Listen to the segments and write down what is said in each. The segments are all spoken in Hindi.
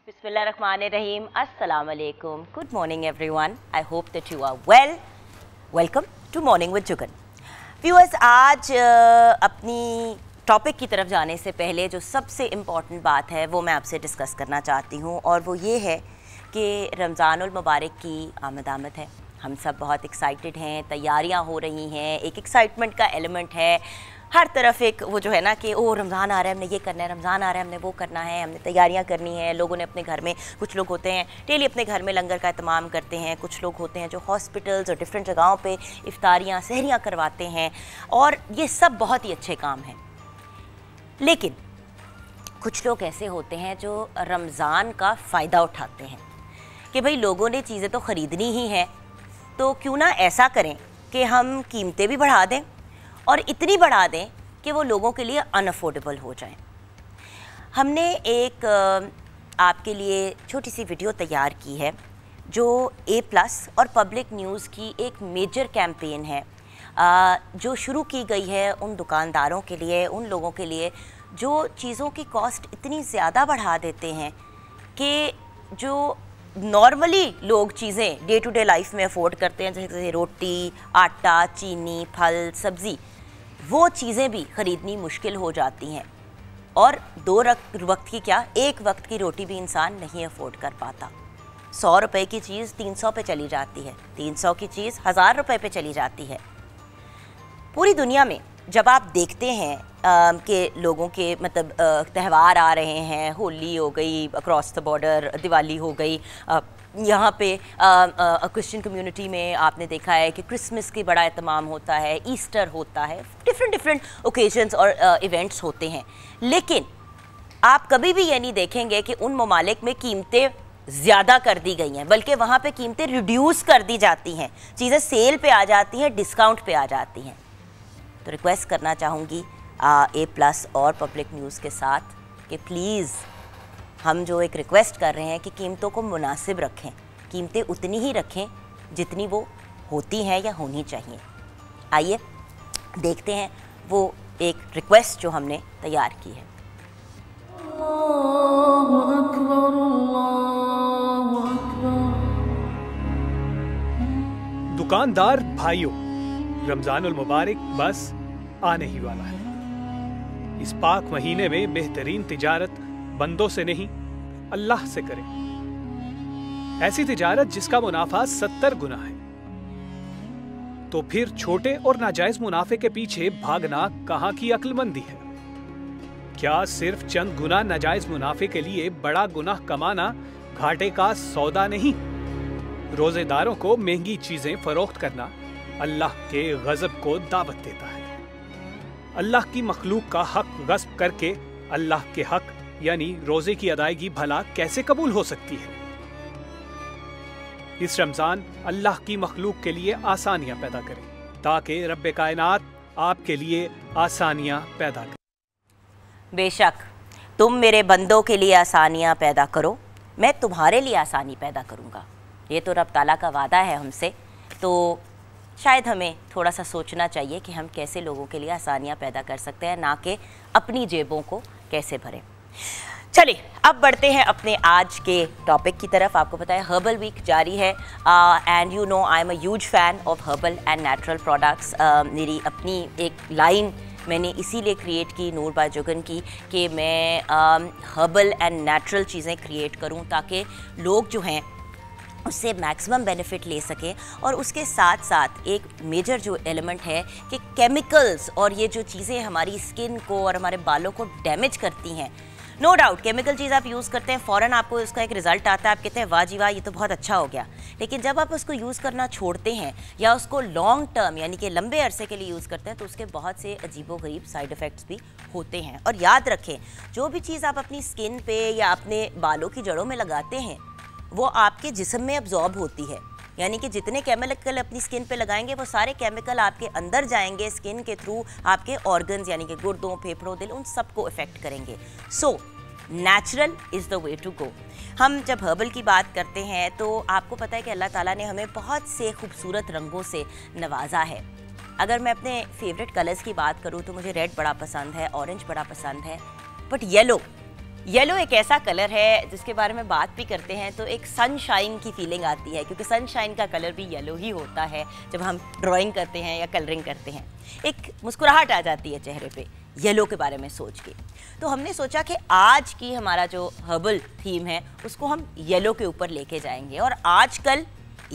Bismillahirrahmanirrahim. Assalamu alaikum. Good morning everyone. I hope that you are well. Welcome to Morning with Jugan. Viewers, आज अपनी टॉपिक की तरफ जाने से पहले जो सबसे इम्पॉर्टेंट बात है वो मैं आपसे डिस्कस करना चाहती हूँ, और वो ये है कि रमज़ानुल मुबारक की आमद है। हम सब बहुत एक्साइटेड हैं, तैयारियाँ हो रही हैं, एक एक्साइटमेंट का एलिमेंट है हर तरफ। एक वो जो है ना कि ओ रमज़ान आ रहा है, हमने ये करना है, रमज़ान आ रहा है, हमने वो करना है, हमने तैयारियां करनी है। लोगों ने अपने घर में, कुछ लोग होते हैं डेली अपने घर में लंगर का एहतमाम करते हैं, कुछ लोग होते हैं जो हॉस्पिटल्स और डिफरेंट जगहों पे इफ्तारियां सहरियां करवाते हैं, और ये सब बहुत ही अच्छे काम हैं। लेकिन कुछ लोग ऐसे होते हैं जो रमज़ान का फ़ायदा उठाते हैं कि भाई लोगों ने चीज़ें तो ख़रीदनी ही हैं, तो क्यों ना ऐसा करें कि हम कीमतें भी बढ़ा दें और इतनी बढ़ा दें कि वो लोगों के लिए अनअफोर्डेबल हो जाएं। हमने एक आपके लिए छोटी सी वीडियो तैयार की है जो A+ और पब्लिक न्यूज़ की एक मेजर कैंपेन है जो शुरू की गई है उन दुकानदारों के लिए, उन लोगों के लिए जो चीज़ों की कॉस्ट इतनी ज़्यादा बढ़ा देते हैं कि जो नॉर्मली लोग चीज़ें डे टू डे लाइफ में अफोर्ड करते हैं, जैसे रोटी, आटा, चीनी, फल, सब्ज़ी, वो चीज़ें भी ख़रीदनी मुश्किल हो जाती हैं। और दो वक्त की क्या, एक वक्त की रोटी भी इंसान नहीं अफोर्ड कर पाता। 100 रुपए की चीज़ 300 पे चली जाती है, 300 की चीज़ 1000 रुपए पे चली जाती है। पूरी दुनिया में जब आप देखते हैं कि लोगों के मतलब त्यौहार आ रहे हैं, होली हो गई अक्रॉस द बॉर्डर, दिवाली हो गई, यहाँ पे क्रिश्चियन कम्युनिटी में आपने देखा है कि क्रिसमस की बड़ा एहतमाम होता है, ईस्टर होता है, डिफरेंट ओकेजन्स और इवेंट्स होते हैं। लेकिन आप कभी भी ये नहीं देखेंगे कि उन ममालिक में कीमतें ज़्यादा कर दी गई हैं, बल्कि वहाँ पे कीमतें रिड्यूस कर दी जाती हैं, चीज़ें सेल पे आ जाती हैं, डिस्काउंट पे आ जाती हैं। तो रिक्वेस्ट करना चाहूँगी A+ और पब्लिक न्यूज़ के साथ कि प्लीज़ हम जो एक रिक्वेस्ट कर रहे हैं कि कीमतों को मुनासिब रखें, कीमतें उतनी ही रखें जितनी वो होती हैं या होनी चाहिए। आइए देखते हैं वो एक रिक्वेस्ट जो हमने तैयार की है। दुकानदार भाइयों, रमज़ानुल मुबारक बस आने ही वाला है। इस पाक महीने में बेहतरीन तिजारत बंदों से नहीं अल्लाह से करें, ऐसी तिजारत जिसका मुनाफा 70 गुना है। तो फिर छोटे और नाजायज मुनाफे के पीछे भागना कहां की अक्लमंदी है? क्या सिर्फ चंद गुना नाजायज मुनाफे के लिए बड़ा गुनाह कमाना घाटे का सौदा नहीं? रोजेदारों को महंगी चीजें फरोख्त करना अल्लाह के गजब को दावत देता है। अल्लाह की मखलूक का हक गस्ब करके अल्लाह के हक यानी रोजे की अदायगी भला कैसे कबूल हो सकती है? इस रमजान अल्लाह की मखलूक के लिए आसानियां पैदा करें ताकि रब्बे कायनात आपके लिए आसानियां पैदा करें। बेशक तुम मेरे बंदों के लिए आसानियां पैदा करो, मैं तुम्हारे लिए आसानी पैदा करूंगा। ये तो रब ताला का वादा है हमसे। तो शायद हमें थोड़ा सा सोचना चाहिए कि हम कैसे लोगों के लिए आसानियां पैदा कर सकते हैं, ना कि अपनी जेबों को कैसे भरें। चलिए अब बढ़ते हैं अपने आज के टॉपिक की तरफ। आपको पता है हर्बल वीक जारी है and you know I am a huge fan of herbal and natural products. मेरी अपनी एक लाइन मैंने इसीलिए क्रिएट की नूर बाय जुगन की कि मैं हर्बल एंड नेचुरल चीज़ें क्रिएट करूं ताकि लोग जो हैं उससे मैक्सिमम बेनिफिट ले सकें। और उसके साथ साथ एक मेजर जो एलिमेंट है कि केमिकल्स और ये जो चीज़ें हमारी स्किन को और हमारे बालों को डैमेज करती हैं, नो डाउट केमिकल चीज़ आप यूज़ करते हैं, फ़ौरन आपको उसका एक रिज़ल्ट आता है, आप कहते हैं वाह जी वाह ये तो बहुत अच्छा हो गया। लेकिन जब आप उसको यूज़ करना छोड़ते हैं या उसको लॉन्ग टर्म यानी कि लंबे अरसे के लिए यूज़ करते हैं तो उसके बहुत से अजीबोगरीब साइड इफ़ेक्ट्स भी होते हैं। और याद रखें, जो भी चीज़ आप अपनी स्किन पे या अपने बालों की जड़ों में लगाते हैं वो आपके जिस्म में अब्जॉर्ब होती है, यानी कि जितने केमिकल अपनी स्किन पे लगाएंगे वो सारे केमिकल आपके अंदर जाएंगे, स्किन के थ्रू आपके ऑर्गन्स यानी कि गुर्दों, फेफड़ों, दिल, उन सबको इफ़ेक्ट करेंगे। So natural is the way to go. हम जब हर्बल की बात करते हैं तो आपको पता है कि अल्लाह ताला ने हमें बहुत से खूबसूरत रंगों से नवाजा है। अगर मैं अपने फेवरेट कलर्स की बात करूँ तो मुझे रेड बड़ा पसंद है, ऑरेंज बड़ा पसंद है, बट येलो येलो एक ऐसा कलर है जिसके बारे में बात भी करते हैं तो एक सनशाइन की फीलिंग आती है, क्योंकि सनशाइन का कलर भी येलो ही होता है। जब हम ड्राइंग करते हैं या कलरिंग करते हैं एक मुस्कुराहट आ जाती है चेहरे पे येलो के बारे में सोच के। तो हमने सोचा कि आज की हमारा जो हर्बल थीम है उसको हम येलो के ऊपर लेके जाएंगे। और आजकल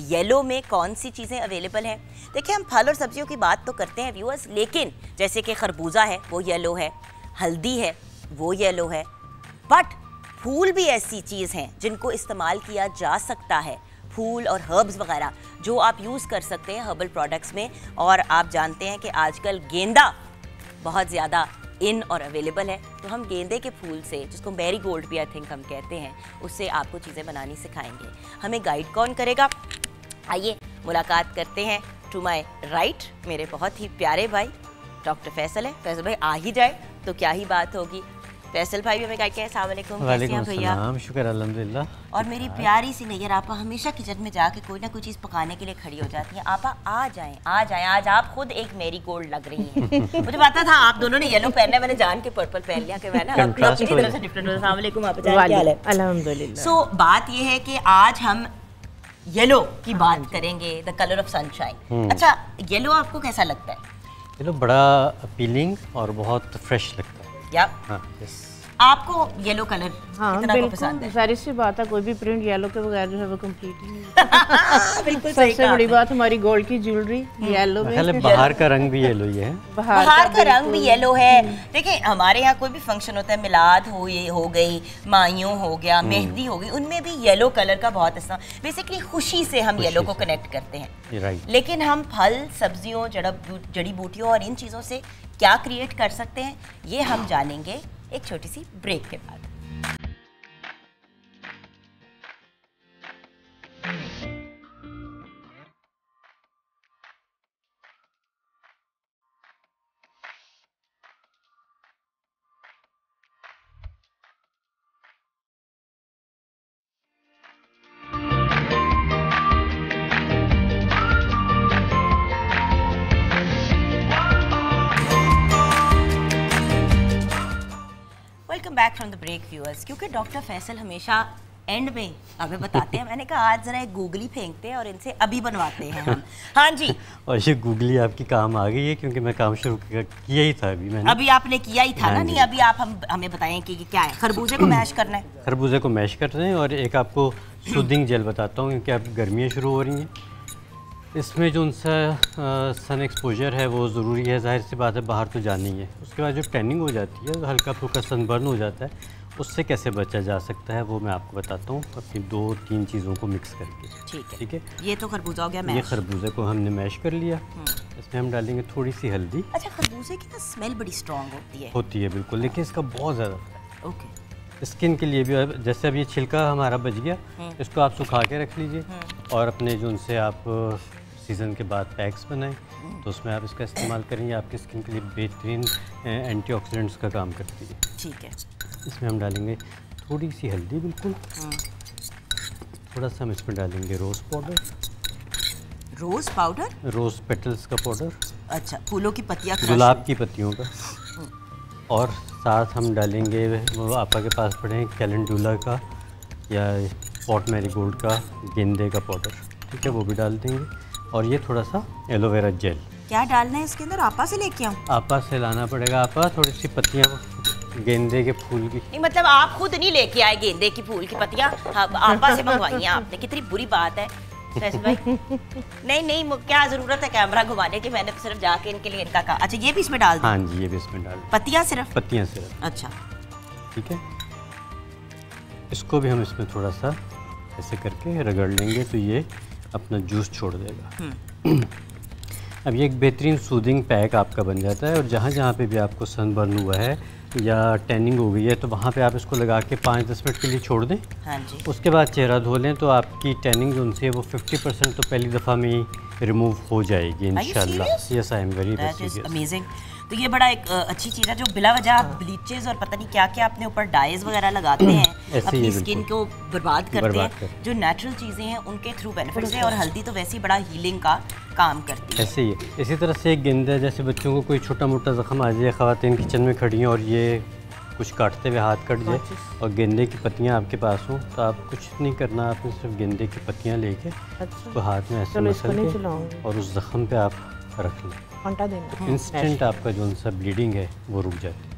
येलो में कौन सी चीज़ें अवेलेबल हैं? देखिए, हम फल और सब्जियों की बात तो करते हैं व्यूअर्स, लेकिन जैसे कि खरबूजा है वो येलो है, हल्दी है वो येलो है, बट फूल भी ऐसी चीज़ हैं जिनको इस्तेमाल किया जा सकता है। फूल और हर्ब्स वगैरह जो आप यूज़ कर सकते हैं हर्बल प्रोडक्ट्स में। और आप जानते हैं कि आजकल गेंदा बहुत ज़्यादा इन और अवेलेबल है, तो हम गेंदे के फूल से, जिसको मैरी गोल्ड भी आई थिंक हम कहते हैं, उससे आपको चीज़ें बनानी सिखाएंगे। हमें गाइड कौन करेगा? आइए मुलाकात करते हैं। टू माय राइट मेरे बहुत ही प्यारे भाई डॉक्टर फैसल है। फैसल भाई आ ही जाए तो क्या ही बात होगी। फैसल भाई भी हमें गाइड किया। अस्सलाम वालेकुम। वालेकुम अस्सलाम। शुक्र अल्हम्दुलिल्लाह। और मेरी प्यारी सी नैयर आपा हमेशा किचन में जाके कोई ना कोई चीज़ पकाने के लिए खड़ी हो जाती है। आपा आ जाएं, आ जाएं। आज आप खुद एक मेरी गोल्ड लग रही हैं। मुझे पता था आप दोनों ने येलो पहनना है, मैंने जान के पर्पल पहन लिया कि मैं ना अपनी तरफ से डिफरेंट। अस्सलाम वालेकुम आपा, क्या हाल है? अल्हम्दुलिल्लाह। सो बात ये है कि आज हम येलो की बात करेंगे, द कलर ऑफ सनशाइन। अच्छा, येलो आपको कैसा लगता है? येलो बड़ा अपीलिंग और बहुत फ्रेश लगता है। या हाँ, यस। आपको येलो कलर हाँ कितना को पसंद है? सारी सी बात है, कोई भी प्रिंट येलो के बगैर जो है वो कंप्लीट ही नहीं। बिल्कुल सही सबसे बड़ी बात हमारी गोल्ड की ज्वेलरी येलो में। बाहर का रंग भी येलो ही है। बाहर का रंग भी येलो है। देखिए, हमारे यहाँ कोई भी फंक्शन होता है, मिलाद हो गई, माइयों हो गया, मेहंदी हो गई, उनमें भी येलो कलर का बहुत इस्तेमाल। बेसिकली खुशी से हम येलो को कनेक्ट करते हैं। राइट। लेकिन हम फल, सब्जियों, जड़ी बूटियों और इन चीज़ों से क्या क्रिएट कर सकते हैं ये हम जानेंगे एक छोटी सी ब्रेक के बाद। Welcome back from the break viewers. क्योंकि डॉक्टर फैसल हमेशा एंड में हमें बताते हैं, मैंने कहा आज जरा एक गूगली फेंकते हैं और इनसे अभी बनवाते हैं हम। हाँ जी। और ये गूगली आपकी काम आ गई है, क्योंकि मैं काम शुरू किया ही था मैंने। अभी आपने किया ही था ना? नहीं, अभी आप हमें बताएं कि क्या है। खरबूजे को मैश करना है। खरबूजे को मैश कर रहे हैं और एक आपको सूदिंग जेल बताता हूँ, क्योंकि अब गर्मियाँ शुरू हो रही हैं। इसमें जो उनसा सन एक्सपोजर है वो ज़रूरी है, जाहिर सी बात है, बाहर तो जानी है। उसके बाद जो टैनिंग हो जाती है, हल्का फुल्का सनबर्न हो जाता है, उससे कैसे बचा जा सकता है वो मैं आपको बताता हूँ, अपनी 2-3 चीज़ों को मिक्स करके। ठीक है। ये तो खरबूजा हो गया मैश। ये खरबूजे को हमने मैश कर लिया। इसमें हम डालेंगे थोड़ी सी हल्दी। अच्छा, खरबूजे की ना स्मेल बड़ी स्ट्रॉन्ग होती है। बिल्कुल, लेकिन इसका बहुत ज़्यादा ओके। स्किन के लिए भी। जैसे अब ये छिलका हमारा बच गया, इसको आप सुखा के रख लीजिए और अपने जो उनसे आप सीज़न के बाद पैक्स बनाएं तो उसमें आप इसका इस्तेमाल करेंगे। आपकी स्किन के लिए बेहतरीन एंटीऑक्सीडेंट्स का काम करती है। ठीक है। इसमें हम डालेंगे थोड़ी सी हल्दी, बिल्कुल थोड़ा सा हम इसमें डालेंगे रोज़ पाउडर। रोज़ पाउडर? रोज़ पेटल्स का पाउडर। अच्छा, फूलों की पत्तियाँ, गुलाब की पत्तियों का। और साथ हम डालेंगे, वो आपा के पास पड़े हैं, कैलेंडुला का या पॉट मैरीगोल्ड का गेंदे का पाउडर। ठीक है, वो भी डाल देंगे। और ये थोड़ा सा एलोवेरा जेल। क्या डालना है इसके अंदर? आपा से लेके आऊँ? आपा से लाना पड़ेगा। आपा थोड़ी सी पत्तियाँ गेंदे के फूल की। नहीं, मतलब आप खुद नहीं लेके आए गेंदे की फूल की पत्तियाँ, आपा से मंगवाई हैं आपने? कितनी बुरी बात है फैसल भाई। नहीं, क्या जरूरत है कैमरा घुमाने की? मैंने तो सिर्फ जाके इनके लिए इनका कहा। अच्छा, ये भी इसमें डाल दूं? हाँ जी, ये भी इसमें डाल। पत्तियाँ सिर्फ? पत्तियाँ सिर्फ। अच्छा, ठीक है। इसको भी हम इसमें थोड़ा सा ऐसे करके रगड़ लेंगे तो ये अपना जूस छोड़ देगा। अब ये एक बेहतरीन सूदिंग पैक आपका बन जाता है। और जहाँ जहाँ पे भी आपको सनबर्न हुआ है या टैनिंग हो गई है तो वहाँ पे आप इसको लगा के 5-10 मिनट के लिए छोड़ दें। हाँ जी। उसके बाद चेहरा धो लें तो आपकी टैनिंग जो उनसे है वो 50% तो पहली दफ़ा में ही रिमूव हो जाएगी इंशाल्लाह। Yes, I am very amazing. तो ये बड़ा एक अच्छी चीज़ है। जो बिला वजह आप ब्लीचेस और पता नहीं क्या क्या अपने ऊपर डाइज वगैरह लगाते हैं, अपनी स्किन को बर्बाद करते हैं, जो नेचुरल चीज़ें हैं उनके थ्रू बेनिफिट्स हैं। और हल्दी तो वैसे ही बड़ा हीलिंग का काम करती है। ऐसे ही इसी तरह से एक गेंदा, जैसे बच्चों को कोई छोटा मोटा ज़ख्म आ जाए, ख़वातीन किचन में खड़ी हैं और ये कुछ काटते हुए हाथ कट जाए और गेंदे की पत्तियां आपके पास हों तो आप कुछ नहीं करना, आपने सिर्फ गेंदे की पत्तियां लेके तो हाथ में ऐसे मसल के और उस ज़ख़म पे आप रख लें, इंस्टेंट आपका जो सा ब्लीडिंग है वो रुक जाती है।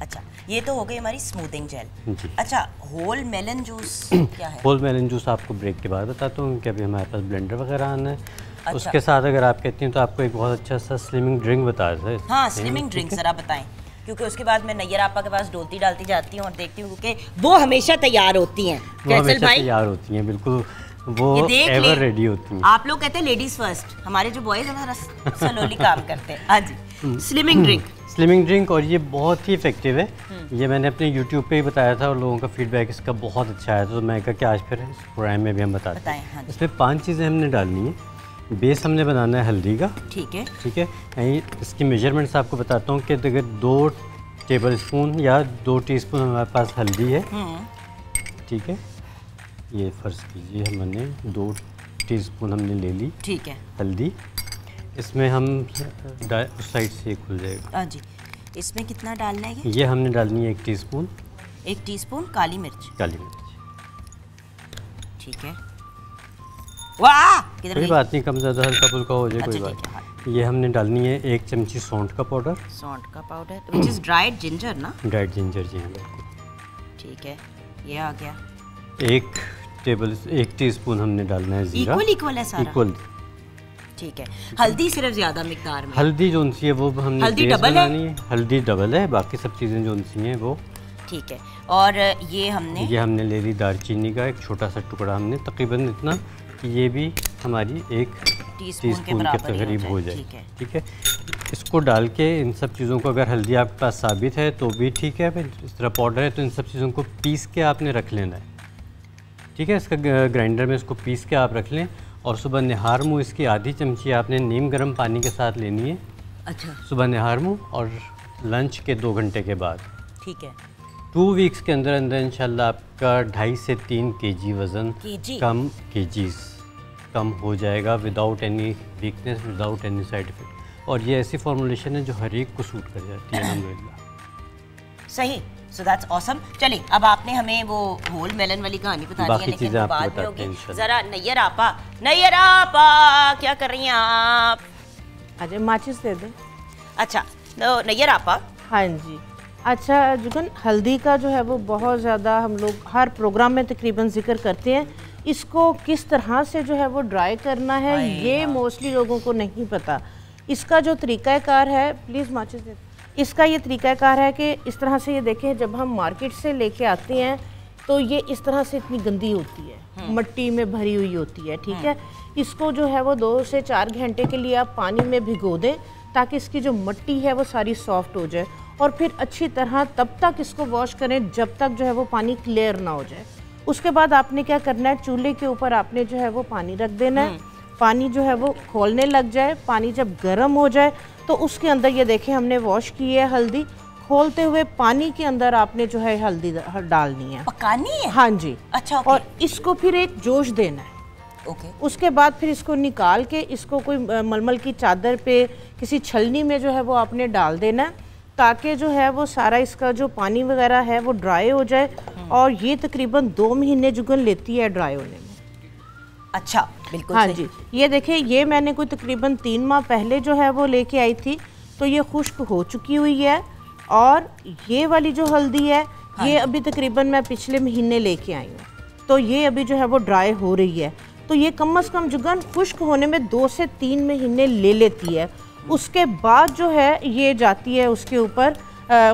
अच्छा, ये तो हो गई हमारी स्मूथिंग जेल। जी। अच्छा, होल मेलन जूस क्या है? होल मेलन जूस आपको ब्रेक के बाद बताता हूँ कि अभी हमारे पास ब्लेंडर वगैरह आना है। अच्छा। उसके साथ अगर आप कहती हैं तो आपको एक बहुत अच्छा सा स्लिमिंग ड्रिंक बता दें। हाँ, स्लिमिंग ड्रिंक ज़रा बताएं, क्योंकि उसके बाद मैं नैयर आपा के पास डोलती डालती जाती हूँ और देखती हूँ कि वो हमेशा तैयार होती हैं। वो हमेशा तैयार होती हैं, बिल्कुल वो एवर रेडी होती हैं। आप लोग कहते हैं लेडीज फर्स्ट, हमारे जो बॉयज हमारा स्लोली काम करते हैं। हाँ जी, स्लिमिंग ड्रिंक। स्लिमिंग ड्रिंक, और ये बहुत ही इफेक्टिव है। ये मैंने अपने यूट्यूब पे ही बताया था और लोगों का फीडबैक इसका बहुत अच्छा आया था, तो मैं कहा कि आज फिर इस प्रोग्राम में भी हम बताते हैं। हाँ, इसमें 5 चीज़ें हमने डालनी है। बेस हमने बनाना है हल्दी का, ठीक है, ठीक है। इसकी मेजरमेंट्स आपको बताता हूँ कि अगर 2 टेबल स्पून या 2 टीस्पून हमारे पास हल्दी है, ठीक है। ये फ़र्ज़ कीजिए हमने 2 टीस्पून हमने ले ली, ठीक है, हल्दी। इसमें हम उस साइड से खुल जाएगा। हाँ जी। इसमें कितना डालना है? ये हमने डालनी है 1 टीस्पून। 1 टीस्पून काली मिर्च। काली मिर्च, ठीक है। वाह, किधर कोई गई? बात नहीं, कम ज़्यादा हल्का फुल्का हो जाए, कोई अच्छा, बात ठीक है, नहीं। ये हमने डालनी है 1 चमची सौंठ का पाउडर। सौंठ का powder, which is dried ginger ना? ड्राइड जिंजर, जी हाँ। ठीक है, ये आ गया। 1 टीस्पून हमने डालना है जीरा। इक्वल है सारा? इक्वल, ठीक है। हल्दी सिर्फ ज़्यादा मिकदार में? हल्दी जो सी है वो हमने हल्दी बेस डबल बनानी है। हल्दी डबल है, बाकी सब चीज़ें जो सी हैं वो ठीक है। और ये हमने ले ली दालचीनी का एक छोटा सा टुकड़ा, हमने तकरीबन इतना कि ये भी हमारी 1 टीस्पून के करीब हो जाए, ठीक है। इसको डाल के इन सब चीज़ों को, अगर हल्दी आपके पास साबित है तो भी ठीक है, इस तरह पाउडर है तो इन सब चीज़ों को पीस के आपने रख लेना है, ठीक है। इसका ग्राइंडर में इसको पीस के आप रख लें और सुबह निहार मुँह इसकी आधी चमची आपने नीम गर्म पानी के साथ लेनी है। अच्छा। सुबह निहार मुँह और लंच के 2 घंटे के बाद, ठीक है। 2 वीक्स के अंदर अंदर इंशाल्लाह आपका 2.5 से 3 kg वज़न कम हो जाएगा, without any weakness, without any side effect. और ये ऐसी फॉर्मुलेशन है जो हर एक को सूट कर जाती है, अल्हम्दुलिल्लाह। सही, सो दैट्स ऑसम। चलिए, अब आपने हमें वो होल मेलन वाली कहानी बता दी है, लेकिन वो बाद में होगी। जरा नैयर आपा क्या कर रही हैं आप? अजय माचिस दे दें। अच्छा, तो नैयर आपा। हाँ जी। अच्छा जुगन, हल्दी का जो है वो बहुत ज़्यादा हम लोग हर प्रोग्राम में तकरीबन जिक्र करते हैं। इसको किस तरह से जो है वो ड्राई करना है ये मोस्टली लोगों को नहीं पता। इसका जो तरीक़ाकार है, प्लीज़ माचिस दे, इसका ये तरीक़ाकार है कि इस तरह से, ये देखें, जब हम मार्केट से लेके आते हैं तो ये इस तरह से इतनी गंदी होती है, मट्टी में भरी हुई होती है, ठीक है। इसको जो है वो 2 से 4 घंटे के लिए आप पानी में भिगो दें ताकि इसकी जो मट्टी है वो सारी सॉफ्ट हो जाए, और फिर अच्छी तरह तब तक इसको वॉश करें जब तक जो है वो पानी क्लियर ना हो जाए। उसके बाद आपने क्या करना है, चूल्हे के ऊपर आपने जो है वो पानी रख देना है। पानी जो है वो खोलने लग जाए, पानी जब गर्म हो जाए तो उसके अंदर, ये देखें, हमने वॉश की है हल्दी, खोलते हुए पानी के अंदर आपने जो है हल्दी डालनी है, पकानी है। हाँ जी। अच्छा, और इसको फिर एक जोश देना है। उसके बाद फिर इसको निकाल के इसको कोई मलमल की चादर पे, किसी छलनी में जो है वो आपने डाल देना है, ताकि जो है वो सारा इसका जो पानी वगैरह है वो ड्राई हो जाए। और ये तकरीबन 2 महीने जुगन लेती है ड्राई होने में। अच्छा, बिल्कुल। हाँ जी, ये देखिए, ये मैंने कोई तकरीबन 3 माह पहले जो है वो लेके आई थी, तो ये खुश्क हो चुकी हुई है। और ये वाली जो हल्दी है, ये अभी तकरीबन मैं पिछले महीने लेके आई हूँ, तो ये अभी जो है वो ड्राई हो रही है। तो ये कम से कम जुगन खुश्क होने में 2 से 3 महीने ले लेती है। उसके बाद जो है ये जाती है उसके ऊपर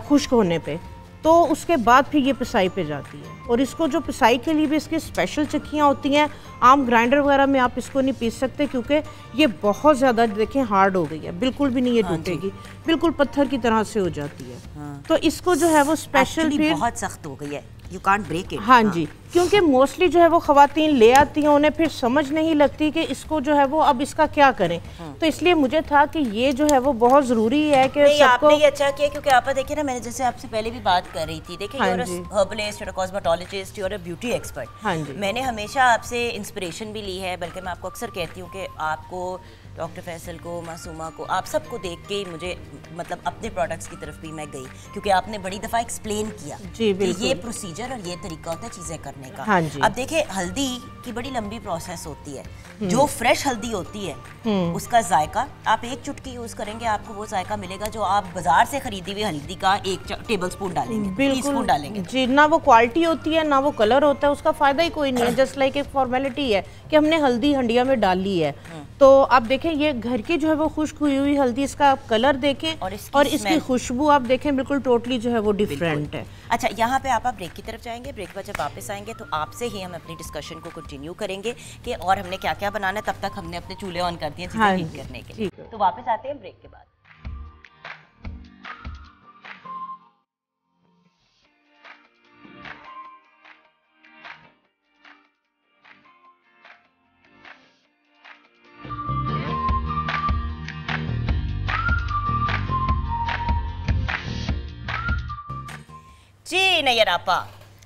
खुश्क होने पे, तो उसके बाद फिर ये पिसाई पे जाती है। और इसको जो पिसाई के लिए भी इसकी स्पेशल चक्कियाँ होती हैं, आम ग्राइंडर वगैरह में आप इसको नहीं पीस सकते, क्योंकि ये बहुत ज़्यादा, देखें, हार्ड हो गई है, बिल्कुल भी नहीं ये टूटेगी, बिल्कुल पत्थर की तरह से हो जाती है। तो इसको जो है वो स्पेशल फिर बहुत सख्त हो गई है, यू कांट ब्रेक इट। हाँ जी, क्योंकि मोस्टली जो है वो ख़वातीन ले आती हैं, उन्हें फिर समझ नहीं लगती कि इसको जो है वो अब इसका क्या करें। तो इसलिए मुझे था कि ये जो है वो बहुत ज़रूरी है कि नहीं, सबको। आपने ये अच्छा किया, क्योंकि आप देखिए ना, मैंने जैसे आपसे पहले भी बात कर रही थी, देखिए you're a herbalist, you're a cosmetologist, you're a beauty expert। हाँ जी। मैंने हमेशा आपसे इंस्पिरेशन भी ली है, बल्कि मैं आपको अक्सर कहती हूँ कि आपको, डॉक्टर फैसल को, मासूमा को, आप सबको देख के मुझे मतलब अपने प्रोडक्ट्स की तरफ भी मैं गई, क्योंकि आपने बड़ी दफ़ा एक्सप्लेन किया जी, कि ये प्रोसीजर और ये तरीका होता है चीज़ें करने का। हाँ जी। अब देखिए, हल्दी की बड़ी लंबी प्रोसेस होती है। जो फ्रेश हल्दी होती है उसका जायका, आप एक चुटकी यूज़ करेंगे, आपको वो जायका मिलेगा जो आप बाजार से खरीदी हुई हल्दी का 1 टेबल स्पून डालेंगे, टीस्पून डालेंगे जी। ना वो क्वालिटी होती है, ना वो कलर होता है, उसका फ़ायदा ही कोई नहीं है। जस्ट लाइक एक फॉर्मेलिटी है कि हमने हल्दी हंडिया में डाली है। तो आप देखें, ये घर की जो है वो खुश्क हुई हल्दी, इसका आप कलर देखें और इसकी खुशबू आप देखें, बिल्कुल टोटली जो है वो डिफरेंट है। अच्छा, यहाँ पे आप ब्रेक की तरफ जाएंगे, ब्रेक पर जब वापस आएंगे तो आपसे ही हम अपनी डिस्कशन को कंटिन्यू करेंगे कि और हमने क्या क्या बनाना है। तब तक हमने अपने चूल्हे ऑन कर दिए चीज़ें हीट करने के लिए। तो वापस आते हैं ब्रेक के बाद। जी नैयर आपा,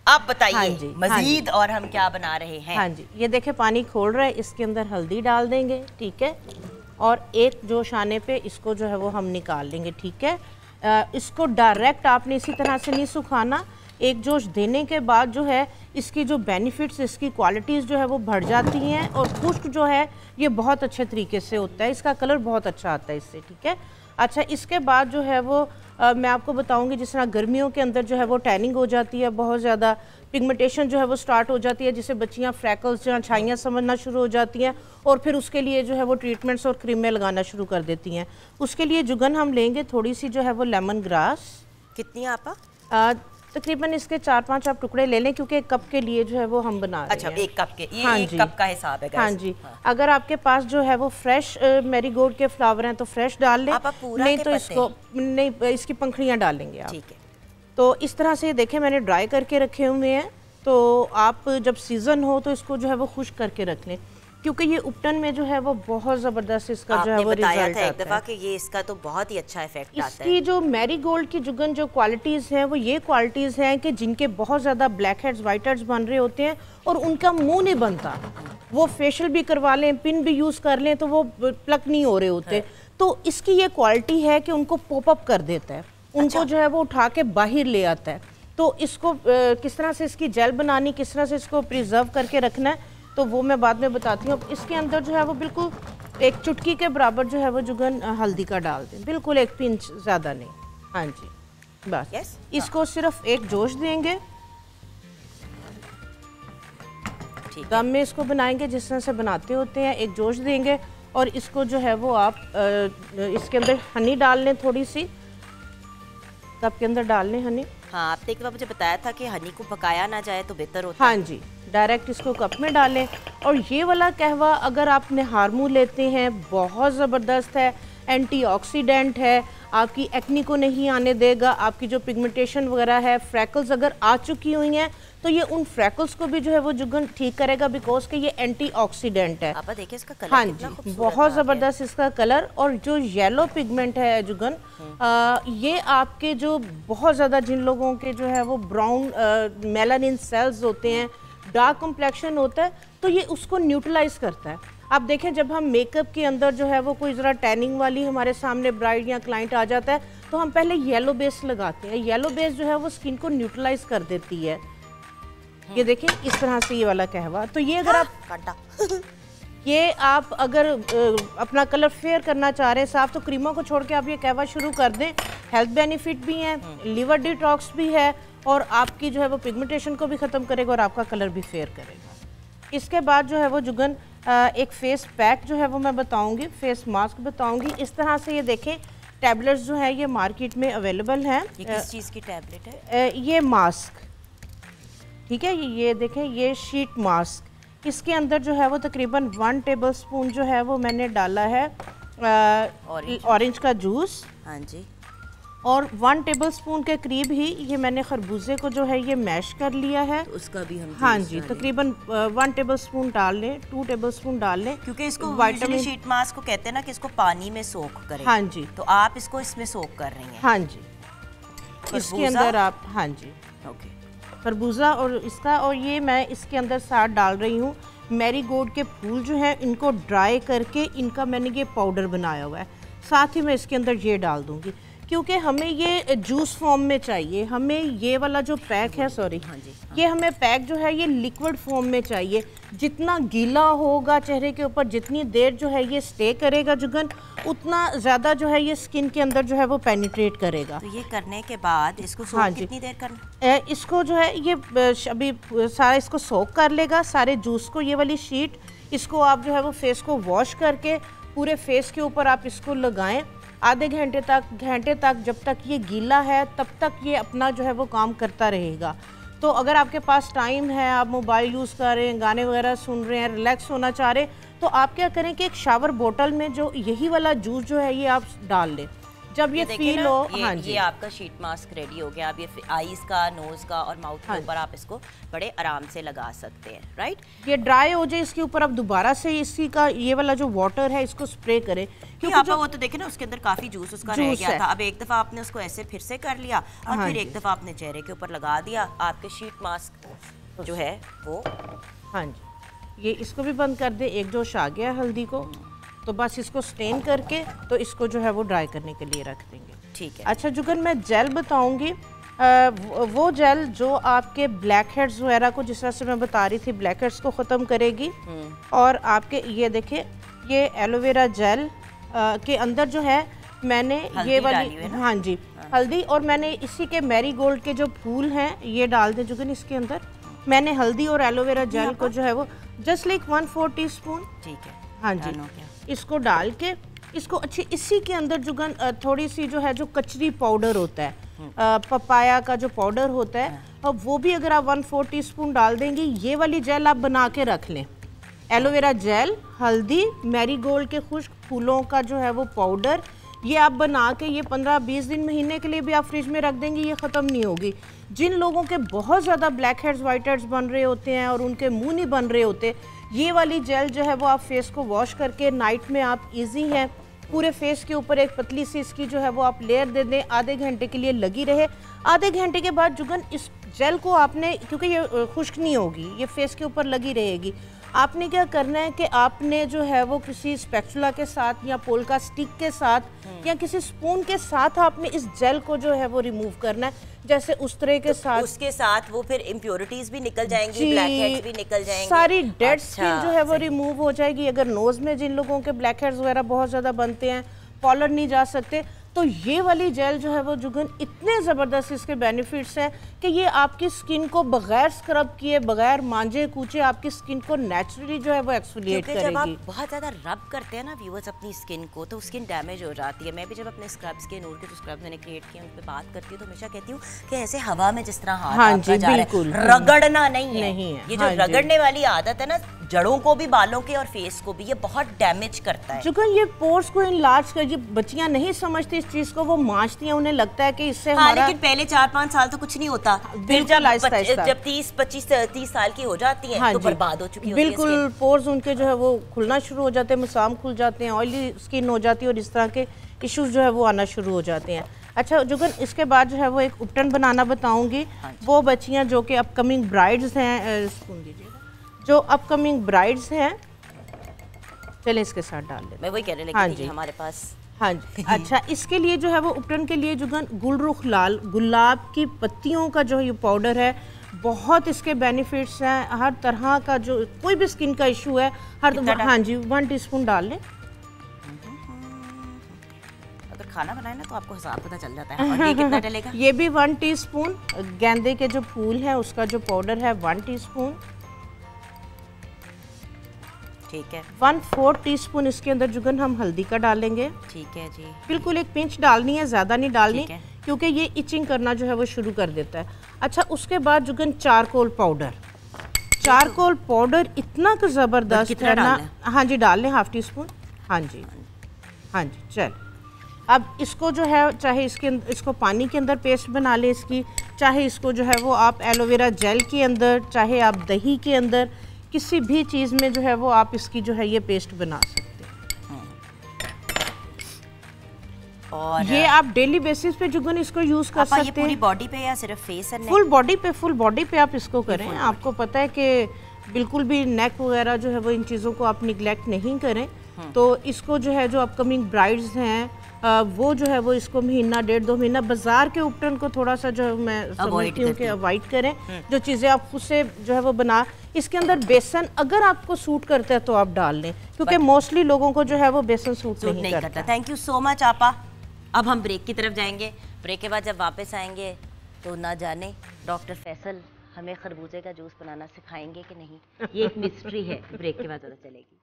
आप बताइए। हाँ जी, मजीद और हम क्या बना रहे हैं? हाँ जी, ये देखें पानी खोल रहा है, इसके अंदर हल्दी डाल देंगे, ठीक है। और एक जोश आने पे इसको जो है वो हम निकाल लेंगे, ठीक है। इसको डायरेक्ट आपने इसी तरह से नहीं सुखाना। एक जोश देने के बाद जो है इसकी जो बेनिफिट्स, इसकी क्वालिटीज़ जो है वो बढ़ जाती हैं। और खुश्क जो है ये बहुत अच्छे तरीके से होता है, इसका कलर बहुत अच्छा आता है इससे, ठीक है। अच्छा, इसके बाद जो है वो मैं आपको बताऊंगी, जिस तरह गर्मियों के अंदर जो है वो टैनिंग हो जाती है, बहुत ज़्यादा पिगमेंटेशन जो है वो स्टार्ट हो जाती है, जिससे बच्चियां फ्रैकल्स जहाँ छाइयाँ समझना शुरू हो जाती हैं, और फिर उसके लिए जो है वो ट्रीटमेंट्स और क्रीमें लगाना शुरू कर देती हैं। उसके लिए जुगन हम लेंगे थोड़ी सी जो है वो लेमन ग्रास। कितनी आपा? तकरीबन इसके 4-5 आप टुकड़े ले लें, क्योंकि एक कप के लिए जो है वो हम बना रहे हैं। अच्छा, 1 कप के, ये हाँ 1 कप का हिसाब है। हाँ जी। अगर आपके पास जो है वो फ्रेश मैरीगोल्ड के फ्लावर हैं तो फ्रेश डाल लें, नहीं तो इसको नहीं, इसकी पंखड़ियाँ डालेंगे आप, ठीक है। तो इस तरह से देखें, मैंने ड्राई करके रखे हुए हैं। तो आप जब सीज़न हो तो इसको जो है वो खुश्क करके रख लें, क्योंकि ये उपटन में जो है वो बहुत ज़बरदस्त इसका जो है वो रिजल्ट था एक दफ़ा कि ये इसका तो बहुत ही अच्छा इफेक्ट आता है। इसकी जो मैरीगोल्ड की जुगन जो क्वालिटीज़ हैं वो ये क्वालिटीज़ हैं कि जिनके बहुत ज़्यादा ब्लैक हेड्स, वाइट हेड्स बन रहे होते हैं और उनका मुंह नहीं बनता, वो फेशियल भी करवा लें, पिन भी यूज़ कर लें तो वो प्लक नहीं हो रहे होते। तो इसकी ये क्वालिटी है कि उनको पॉप अप कर देता है, उनको जो है वो उठा के बाहर ले आता है। तो इसको किस तरह से इसकी जेल बनानी, किस तरह से इसको प्रिजर्व करके रखना है, तो वो मैं बाद में बताती हूँ। इसके अंदर जो है वो बिल्कुल 1 चुटकी के बराबर जो है वो जुगन हल्दी का डाल दें, बिल्कुल 1 पिंच, ज़्यादा नहीं। हाँ जी, बस इसको सिर्फ 1 जोश देंगे। दम में इसको बनाएंगे जिस तरह से बनाते होते हैं, 1 जोश देंगे और इसको जो है वो आप इसके अंदर हनी डाल लें, थोड़ी सी कप के अंदर डाल लें हनी। हाँ, आपने एक बार मुझे बताया था कि हनी को पकाया ना जाए तो बेहतर होता है। हाँ जी, डायरेक्ट इसको कप में डालें। और ये वाला कहवा अगर आप निहारमू लेते हैं, बहुत ज़बरदस्त है, एंटीऑक्सीडेंट है, आपकी एक्नी को नहीं आने देगा। आपकी जो पिगमेंटेशन वगैरह है, फ्रैकल्स अगर आ चुकी हुई हैं तो ये उन फ्रैकल्स को भी जो है वो जुगन ठीक करेगा, बिकॉज कि ये एंटीऑक्सीडेंट है। आप देखिए इसका कलर हाँ जी, बहुत ज़बरदस्त इसका कलर। और जो येलो पिगमेंट है जुगन, ये आपके जो बहुत ज़्यादा जिन लोगों के जो है वो ब्राउन मेलानिन सेल्स होते हैं, डार्क कम्प्लेक्शन होता है, तो ये उसको न्यूट्रलाइज करता है। आप देखें, जब हम मेकअप के अंदर जो है वो कोई ज़रा टैनिंग वाली हमारे सामने ब्राइड या क्लाइंट आ जाता है तो हम पहले येलो बेस लगाते हैं। येलो बेस जो है वो स्किन को न्यूट्रलाइज कर देती है। ये देखें इस तरह से ये वाला कहवा। तो ये अगर आप ये आप अगर अपना कलर फेयर करना चाह रहे हैं साफ, तो क्रीमों को छोड़ के आप ये कहवा शुरू कर दें। हेल्थ बेनिफिट भी है, लिवर डिटॉक्स भी है, और आपकी जो है वो पिगमेंटेशन को भी ख़त्म करेगा और आपका कलर भी फेयर करेगा। इसके बाद जो है वो जुगन एक फेस पैक जो है वो मैं बताऊंगी, फेस मास्क बताऊंगी। इस तरह से ये देखें, टैबलेट्स जो है ये मार्केट में अवेलेबल हैं। ये किस चीज़ की टैबलेट है? ये मास्क, ठीक है। ये देखें, ये शीट मास्क। इसके अंदर जो है वो तकरीबन 1 टेबलस्पून जो है वो मैंने डाला है ऑरेंज का जूस। हाँ जी। और 1 टेबलस्पून के करीब ही ये मैंने खरबूजे को जो है ये मैश कर लिया है। तो उसका भी हम हाँ जी, तकरीबन 1 टेबलस्पून डाल लें, 2 टेबलस्पून डाल लें, क्योंकि इसको विटामिन शीट मास्क को कहते हैं ना कि इसको पानी में सोख करें। हाँ जी, तो आप इसको इसमें सोख कर रही हैं। हाँ जी, इसके अंदर आप, हाँ जी, ओके, खरबूजा और इसका, और ये मैं इसके अंदर साथ डाल रही हूँ मैरीगोल्ड के फूल जो हैं, इनको ड्राई करके इनका मैंने ये पाउडर बनाया हुआ है। साथ ही मैं इसके अंदर ये डाल दूँगी, क्योंकि हमें ये जूस फॉर्म में चाहिए। हमें ये वाला जो पैक है, सॉरी, हाँ जी, ये हमें पैक जो है ये लिक्विड फॉर्म में चाहिए। जितना गीला होगा चेहरे के ऊपर, जितनी देर जो है ये स्टे करेगा जुगन, उतना ज़्यादा जो है ये स्किन के अंदर जो है वो पेनिट्रेट करेगा। तो ये करने के बाद इसको सोख हाँ जी, कितनी देर करना? इसको जो है ये अभी सारा इसको सोख कर लेगा, सारे जूस को। ये वाली शीट इसको आप जो है वो फेस को वॉश करके पूरे फेस के ऊपर आप इसको लगाएं आधे घंटे तक, जब तक ये गीला है तब तक ये अपना जो है वो काम करता रहेगा। तो अगर आपके पास टाइम है, आप मोबाइल यूज़ कर रहे हैं, गाने वगैरह सुन रहे हैं, रिलैक्स होना चाह रहे हैं, तो आप क्या करें कि एक शावर बोतल में जो यही वाला जूस जो है ये आप डाल लें। जब ये फील हो, हाँ जी, ये आपका शीट मास्क रेडी हो गया। आप ये आईज का, नोज का और माउथ के ऊपर आप इसको बड़े आराम से लगा सकते हैं, राइट? ये ड्राई हो जाए, इसके ऊपर आप दोबारा से इसी का ये वाला जो वाटर है इसको स्प्रे करें, क्योंकि आप वो तो देखे ना उसके अंदर काफी जूस उसका रह गया था। अब एक दफा आपने उसको ऐसे फिर से कर लिया और फिर एक दफा आपने चेहरे के ऊपर लगा दिया, आपके शीट मास्क जो है वो, हाँ जी, ये इसको भी बंद कर दे। एक जोश आ गया हल्दी को, तो बस इसको स्टेन करके तो इसको जो है वो ड्राई करने के लिए रख देंगे। ठीक है। अच्छा जुगन, मैं जेल बताऊंगी, वो जेल जो आपके ब्लैक हेड्स वगैरह को, जिस तरह से मैं बता रही थी, ब्लैक हेड्स को ख़त्म करेगी। और आपके ये देखें, ये एलोवेरा जेल के अंदर जो है मैंने ये वाली, हाँ जी, हल्दी, और मैंने इसी के मैरीगोल्ड के जो फूल हैं ये डाल दें जुगन। इसके अंदर मैंने हल्दी और एलोवेरा जेल को जो है वो जस्ट लाइक 1/4 टीस्पून, ठीक है, हाँ जी, इसको डाल के इसको अच्छी, इसी के अंदर जुगन थोड़ी सी जो है जो कचरी पाउडर होता है, पपाया का जो पाउडर होता है, अब वो भी अगर आप 1/4 टीस्पून डाल देंगे। ये वाली जेल आप बना के रख लें, एलोवेरा जेल, हल्दी, मैरीगोल्ड के खुश्क फूलों का जो है वो पाउडर, ये आप बना के ये 15-20 दिन, महीने के लिए भी आप फ्रिज में रख देंगे, ये ख़त्म नहीं होगी। जिन लोगों के बहुत ज़्यादा ब्लैक हेड्स, वाइट हेड्स बन रहे होते हैं और उनके मुंह नहीं बन रहे होते, ये वाली जेल जो है वो आप फेस को वॉश करके नाइट में आप इजी है पूरे फेस के ऊपर एक पतली सी इसकी जो है वो आप लेयर दे दें, आधे घंटे के लिए लगी रहे। आधे घंटे के बाद जुगन इस जेल को आपने, क्योंकि ये खुश्क नहीं होगी, ये फेस के ऊपर लगी रहेगी, आपने क्या करना है कि आपने जो है वो किसी स्पैचुला के साथ या पोल्का स्टिक के साथ या किसी स्पून के साथ आपने इस जेल को जो है वो रिमूव करना है, जैसे उस तरह के साथ। उसके साथ वो फिर इम्प्योरिटीज भी निकल जाएंगी, ब्लैक हेड्स भी निकल जाएंगे, सारी डेड स्किन जो है वो रिमूव हो जाएगी। अगर नोज में जिन लोगों के ब्लैक हेड्स वगैरह बहुत ज़्यादा बनते हैं, कॉलर नहीं जा सकते, तो ये वाली जेल जो है वो जुगन इतने ज़बरदस्त इसके बेनिफिट्स हैं कि ये आपकी स्किन को बगैर स्क्रब किए, बगैर मांजे कूचे आपकी स्किन को नेचुरली जो है वो एक्सफोलिएट करेगी। जब आप बहुत ज़्यादा रब करते हैं ना व्यूअर्स अपनी स्किन को, तो स्किन डैमेज हो जाती है। मैं भी जब अपने स्क्रब्स के, नूर के जो स्क्रब्स मैंने क्रिएट किए उन पर बात करती हूँ तो हमेशा कहती हूँ कि ऐसे हवा में जिस तरह हाथ आपका जा रहा है, रगड़ना नहीं है। ये जो रगड़ने वाली आदत है ना, जड़ों को भी, बालों के और फेस को भी, ये बहुत डैमेज करता है। जुगन ये पोर्स को इनलार्ज कर, ये बच्चियां नहीं समझती इस चीज को, वो मांचती हैं, उन्हें लगता है कि इससे हमारा, लेकिन पहले 4-5 साल तो कुछ नहीं होता, फिर जब 30-25-30 साल की हो जाती है तो बर्बाद हो चुकी है। बिल्कुल, पोर्स उनके जो है वो खुलना शुरू हो जाते हैं, मसाम खुल जाते हैं, ऑयली स्किन हो जाती है और इस तरह के इश्यूज जो है वो आना शुरू हो जाते हैं। अच्छा जुगन, इसके बाद जो है वो एक उपटन बनाना बताऊंगी। वो बच्चियां जो कि अपकमिंग ब्राइड्स हैं, स्पून दीजिएगा, जो अपकमिंग ब्राइड्स हैं, चलें इसके साथ डाल लें। मैं वही कह रही, लेकिन हमारे पास, हाँ जी। अच्छा, इसके लिए जो है वो उपटन के लिए जुगन गुलरुख लाल, गुलाब की पत्तियों का जो ये पाउडर है, बहुत इसके बेनिफिट्स हैं। हर तरह का जो कोई भी स्किन का इशू है, हर, हाँ जी, 1 टीस्पून डाल लें। अगर खाना बनाए ना तो आपको हिसाब पता चल जाता है। और ये कितना डलेगा? ये भी 1 टीस्पून। गेंदे के जो फूल हैं उसका जो पाउडर है 1 टीस्पून। ठीक है। 1/4 टीस्पून इसके अंदर जुगन हम हल्दी का डालेंगे। ठीक है जी। बिल्कुल एक पिंच डालनी है, ज़्यादा नहीं डालनी, क्योंकि ये इचिंग करना जो है वो शुरू कर देता है। अच्छा, उसके बाद Jugan charcoal powder. Charcoal powder इतना तो ज़बरदस्त है ना। हाँ जी, डाल लें 1/2 टीस्पून। हाँ जी, हाँ जी, चल। अब इसको जो है चाहे इसको पानी के अंदर पेस्ट बना लें इसकी, चाहे इसको जो है वो आप एलोवेरा जेल के अंदर, चाहे आप दही के अंदर, किसी भी चीज़ में जो है वो आप इसकी जो है ये पेस्ट बना सकते हैं। और ये आप डेली बेसिस पे जुगन इसको यूज़ कर सकते हैं। पूरी बॉडी पे या सिर्फ face and neck? Full body पे आप इसको करें। आपको पता है कि बिल्कुल भी नेक वगैरह जो है वो इन चीज़ों को आप निगलेक्ट नहीं करें। तो इसको जो है जो अपकमिंग ब्राइड्स हैं वो जो है वो इसको महीना 1.5-2 महीना बाजार के उपकरण को थोड़ा सा जो मैं समझती हूँ कि अवॉइड करें। जो चीज़ें आप खुद से जो है वो बना, इसके अंदर बेसन अगर आपको सूट करता है तो आप डाल लें, क्योंकि मोस्टली लोगों को जो है वो बेसन सूट नहीं करता। थैंक यू सो मच आपा। अब हम ब्रेक की तरफ जाएंगे। ब्रेक के बाद जब वापस आएंगे तो ना जाने डॉक्टर फैसल हमें खरबूजे का जूस बनाना सिखाएंगे कि नहीं, ये एक मिस्ट्री है। ब्रेक के बाद पता चलेगी।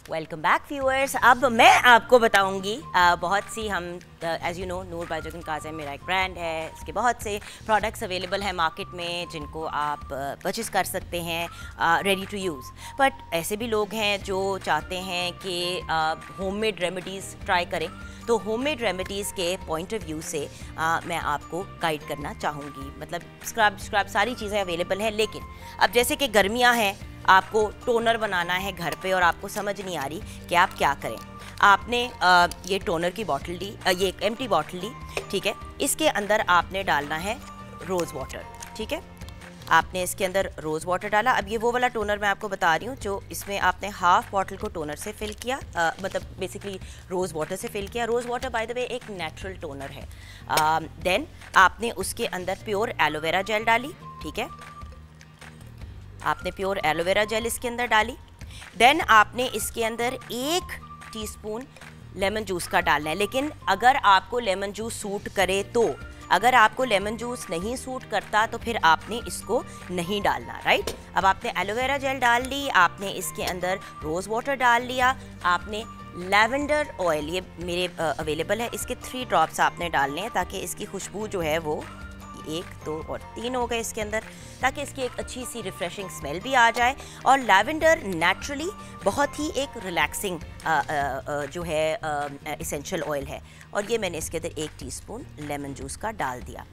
Welcome back viewers. अब मैं आपको बताऊंगी बहुत सी हम as you know Noor by जुगन काज़ा मेरा एक ब्रांड है, इसके बहुत से प्रोडक्ट्स अवेलेबल हैं मार्केट में जिनको आप परचेज़ कर सकते हैं रेडी टू यूज़। बट ऐसे भी लोग हैं जो चाहते हैं कि होममेड रेमेडीज़ ट्राई करें, तो होममेड रेमेडीज़ के पॉइंट ऑफ व्यू से मैं आपको गाइड करना चाहूँगी। मतलब स्क्रब सारी चीज़ें अवेलेबल हैं, लेकिन अब जैसे कि गर्मियाँ हैं, आपको टोनर बनाना है घर पे और आपको समझ नहीं आ रही कि आप क्या करें। आपने ये टोनर की बॉटल ली, ये एक एम्प्टी बॉटल ली, ठीक है। इसके अंदर आपने डालना है रोज़ वाटर, ठीक है। आपने इसके अंदर रोज़ वाटर डाला। अब ये वो वाला टोनर मैं आपको बता रही हूँ जो इसमें आपने हाफ बॉटल को टोनर से फिल किया, मतलब बेसिकली रोज़ वाटर से फिल किया। Rose water by the way एक नेचुरल टोनर है। देन आपने उसके अंदर प्योर एलोवेरा जेल डाली, ठीक है। आपने प्योर एलोवेरा जेल इसके अंदर डाली। देन आपने इसके अंदर 1 टीस्पून लेमन जूस का डालना है। लेकिन अगर आपको लेमन जूस सूट करे तो, अगर आपको लेमन जूस नहीं सूट करता तो फिर आपने इसको नहीं डालना, राइट। अब आपने एलोवेरा जेल डाल ली, आपने इसके अंदर रोज़ वाटर डाल लिया, आपने लैवेंडर ऑयल ये मेरे अवेलेबल है, इसके 3 ड्रॉप्स आपने डालने हैं ताकि इसकी खुशबू जो है वो 1, 2 और 3 हो गए इसके अंदर, ताकि इसकी एक अच्छी सी रिफ़्रेशिंग स्मेल भी आ जाए। और लैवेंडर नेचुरली बहुत ही एक रिलैक्सिंग जो है इसेंशियल ऑयल है। और ये मैंने इसके अंदर 1 टीस्पून लेमन जूस का डाल दिया।